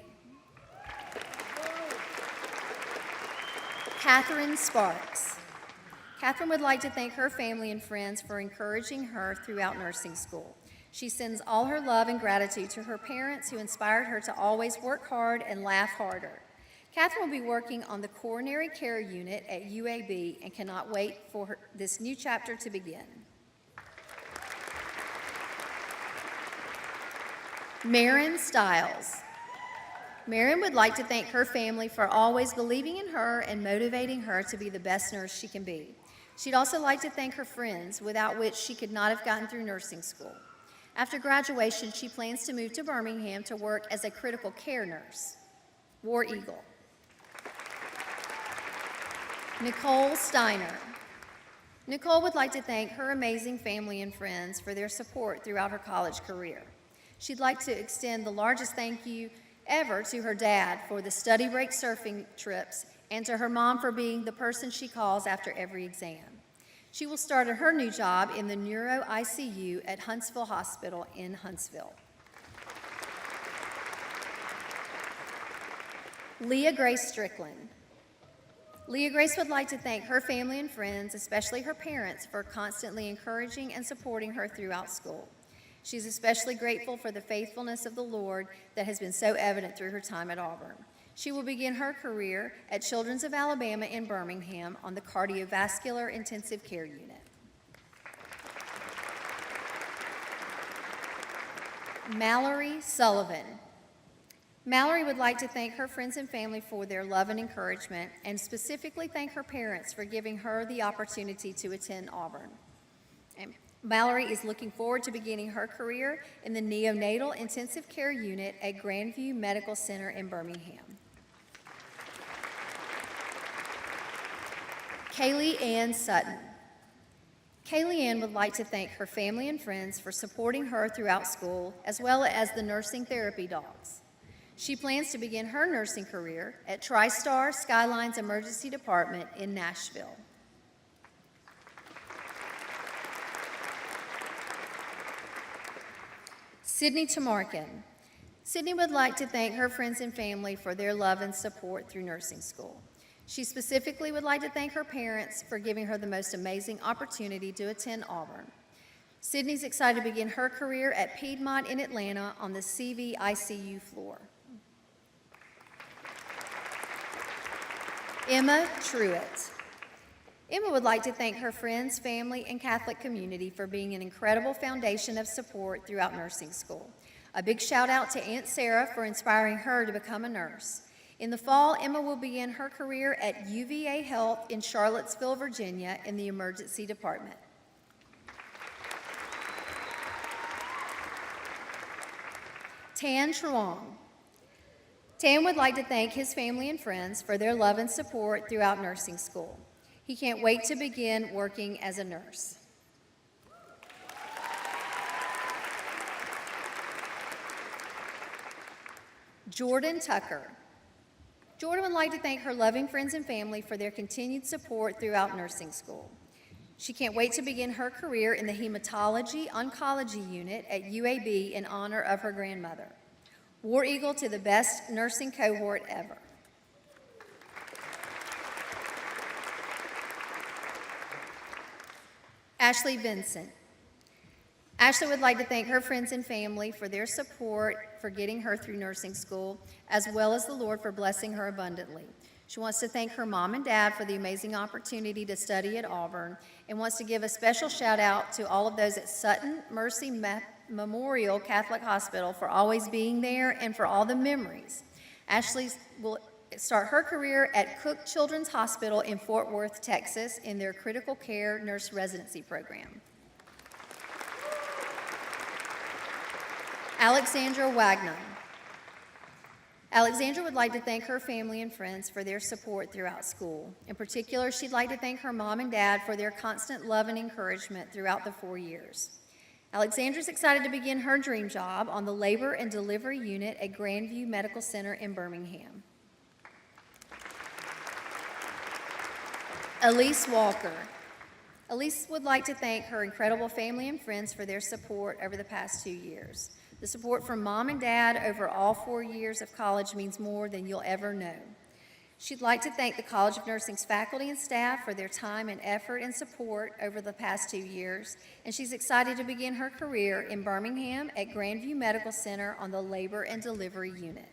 Catherine Sparks. Catherine would like to thank her family and friends for encouraging her throughout nursing school. She sends all her love and gratitude to her parents who inspired her to always work hard and laugh harder. Catherine will be working on the coronary care unit at UAB and cannot wait for this new chapter to begin. Marin Stiles. Marin would like to thank her family for always believing in her and motivating her to be the best nurse she can be. She'd also like to thank her friends, without which she could not have gotten through nursing school. After graduation, she plans to move to Birmingham to work as a critical care nurse. War Eagle. Nicole Steiner. Nicole would like to thank her amazing family and friends for their support throughout her college career. She'd like to extend the largest thank you ever to her dad for the study break surfing trips and to her mom for being the person she calls after every exam. She will start at her new job in the Neuro ICU at Huntsville Hospital in Huntsville. Leah Grace Strickland. Leah Grace would like to thank her family and friends, especially her parents, for constantly encouraging and supporting her throughout school. She's especially grateful for the faithfulness of the Lord that has been so evident through her time at Auburn. She will begin her career at Children's of Alabama in Birmingham on the cardiovascular intensive care unit. Mallory Sullivan. Mallory would like to thank her friends and family for their love and encouragement, and specifically thank her parents for giving her the opportunity to attend Auburn. And Mallory is looking forward to beginning her career in the neonatal intensive care unit at Grandview Medical Center in Birmingham. Kaylee Ann Sutton. Kaylee Ann would like to thank her family and friends for supporting her throughout school, as well as the nursing therapy dogs. She plans to begin her nursing career at TriStar Skyline's Emergency Department in Nashville. Sydney Tamarkin. Sydney would like to thank her friends and family for their love and support through nursing school. She specifically would like to thank her parents for giving her the most amazing opportunity to attend Auburn. Sydney's excited to begin her career at Piedmont in Atlanta on the CV ICU floor. Emma Truitt. Emma would like to thank her friends, family, and Catholic community for being an incredible foundation of support throughout nursing school. A big shout out to Aunt Sarah for inspiring her to become a nurse. In the fall, Emma will begin her career at UVA Health in Charlottesville, Virginia, in the emergency department. Tan Truong. Tan would like to thank his family and friends for their love and support throughout nursing school. He can't wait to begin working as a nurse. Jordan Tucker. Jordan would like to thank her loving friends and family for their continued support throughout nursing school. She can't wait to begin her career in the hematology-oncology unit at UAB in honor of her grandmother. War Eagle to the best nursing cohort ever. Ashley Vincent. Ashley would like to thank her friends and family for their support for getting her through nursing school, as well as the Lord for blessing her abundantly. She wants to thank her mom and dad for the amazing opportunity to study at Auburn, and wants to give a special shout out to all of those at Sutton Mercy Memorial Catholic Hospital for always being there and for all the memories. Ashley will start her career at Cook Children's Hospital in Fort Worth, Texas, in their critical care nurse residency program. Alexandra Wagner. Alexandra would like to thank her family and friends for their support throughout school. In particular, she'd like to thank her mom and dad for their constant love and encouragement throughout the 4 years. Alexandra's excited to begin her dream job on the labor and delivery unit at Grandview Medical Center in Birmingham. Elise Walker. Elise would like to thank her incredible family and friends for their support over the past 2 years. The support from mom and dad over all 4 years of college means more than you'll ever know. She'd like to thank the College of Nursing's faculty and staff for their time and effort and support over the past 2 years, and she's excited to begin her career in Birmingham at Grandview Medical Center on the labor and delivery unit.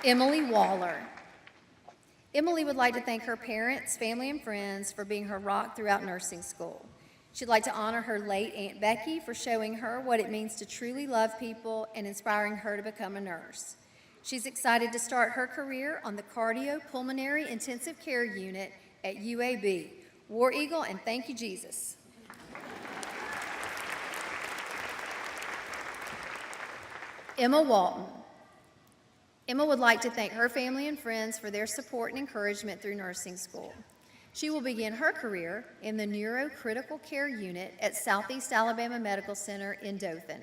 Emily Waller. Emily would like to thank her parents, family, and friends for being her rock throughout nursing school. She'd like to honor her late Aunt Becky for showing her what it means to truly love people and inspiring her to become a nurse. She's excited to start her career on the Cardiopulmonary Intensive Care Unit at UAB. War Eagle, and thank you, Jesus. Emma Walton. Emma would like to thank her family and friends for their support and encouragement through nursing school. She will begin her career in the Neurocritical Care Unit at Southeast Alabama Medical Center in Dothan.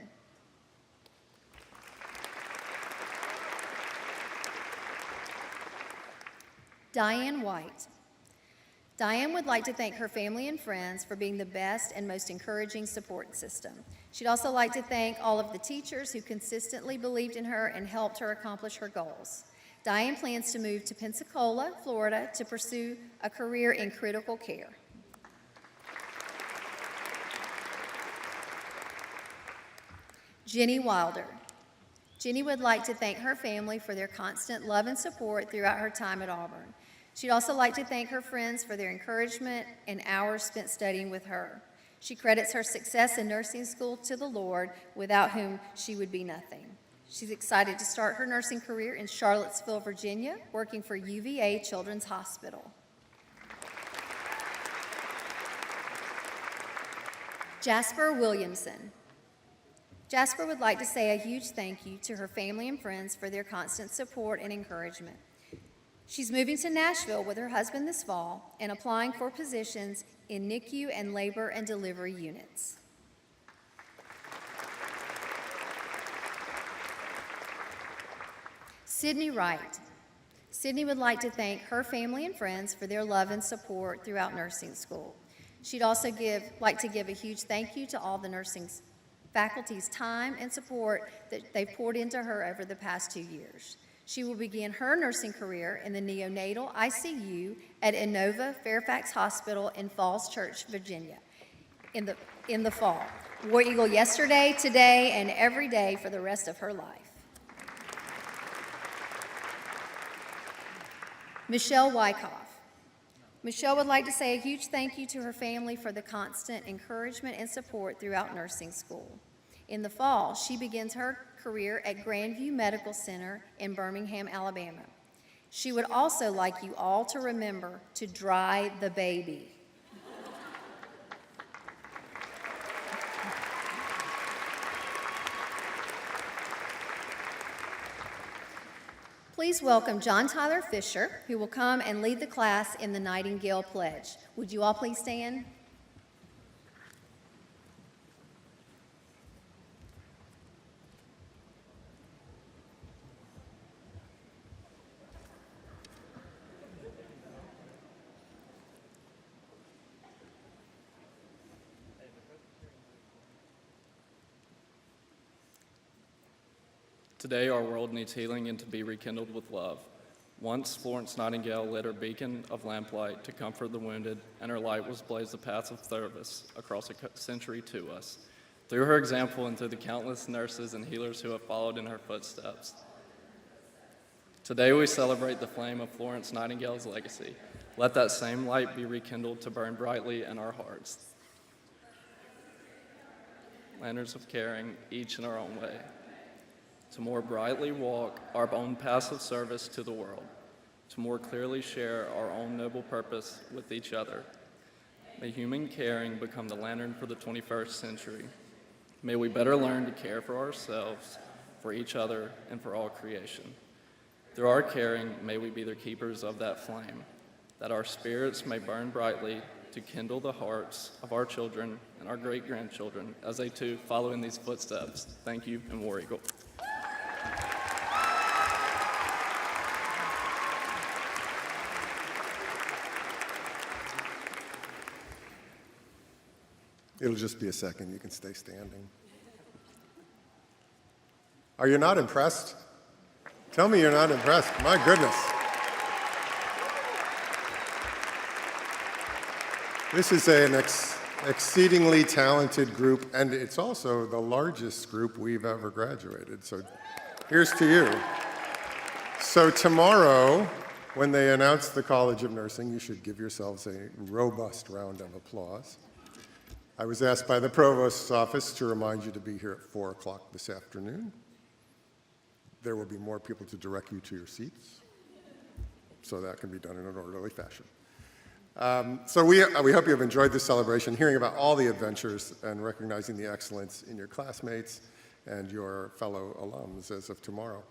Diane White. Diane would like to thank her family and friends for being the best and most encouraging support system. She'd also like to thank all of the teachers who consistently believed in her and helped her accomplish her goals. Diane plans to move to Pensacola, Florida, to pursue a career in critical care. Jenny Wilder. Jenny would like to thank her family for their constant love and support throughout her time at Auburn. She'd also like to thank her friends for their encouragement and hours spent studying with her. She credits her success in nursing school to the Lord, without whom she would be nothing. She's excited to start her nursing career in Charlottesville, Virginia, working for UVA Children's Hospital. Jasper Williamson. Jasper would like to say a huge thank you to her family and friends for their constant support and encouragement. She's moving to Nashville with her husband this fall and applying for positions in NICU and labor and delivery units. Sydney Wright. Sydney would like to thank her family and friends for their love and support throughout nursing school. She'd also like to give a huge thank you to all the nursing faculty's time and support that they've poured into her over the past 2 years. She will begin her nursing career in the neonatal ICU at Inova Fairfax Hospital in Falls Church, Virginia, in the fall. War Eagle yesterday, today, and every day for the rest of her life. Michelle Wyckoff. Michelle would like to say a huge thank you to her family for the constant encouragement and support throughout nursing school. In the fall, she begins her career at Grandview Medical Center in Birmingham, Alabama. She would also like you all to remember to dry the baby. Please welcome John Tyler Fisher, who will come and lead the class in the Nightingale Pledge. Would you all please stand? Today, our world needs healing and to be rekindled with love. Once, Florence Nightingale lit her beacon of lamplight to comfort the wounded, and her light was blazed a path of service across a century to us. Through her example and through the countless nurses and healers who have followed in her footsteps. Today, we celebrate the flame of Florence Nightingale's legacy. Let that same light be rekindled to burn brightly in our hearts. Lanterns of caring, each in our own way. To more brightly walk our own paths of service to the world, to more clearly share our own noble purpose with each other. May human caring become the lantern for the 21st century. May we better learn to care for ourselves, for each other, and for all creation. Through our caring, may we be the keepers of that flame, that our spirits may burn brightly to kindle the hearts of our children and our great-grandchildren as they too follow in these footsteps. Thank you, and War Eagle. It'll just be a second. You can stay standing. Are you not impressed? Tell me you're not impressed. My goodness. This is an exceedingly talented group, and it's also the largest group we've ever graduated. So here's to you. So tomorrow, when they announce the College of Nursing, you should give yourselves a robust round of applause. I was asked by the Provost's office to remind you to be here at 4 o'clock this afternoon. There will be more people to direct you to your seats, so that can be done in an orderly fashion. So we hope you have enjoyed this celebration, hearing about all the adventures and recognizing the excellence in your classmates and your fellow alums as of tomorrow.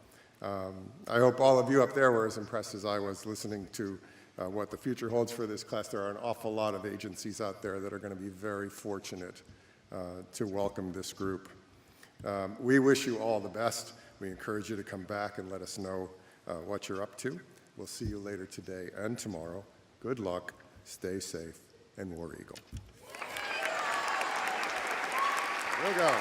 I hope all of you up there were as impressed as I was listening to what the future holds for this class. There are an awful lot of agencies out there that are going to be very fortunate to welcome this group. We wish you all the best. We encourage you to come back and let us know what you're up to. We'll see you later today and tomorrow. Good luck, stay safe, and War Eagle. We'll go.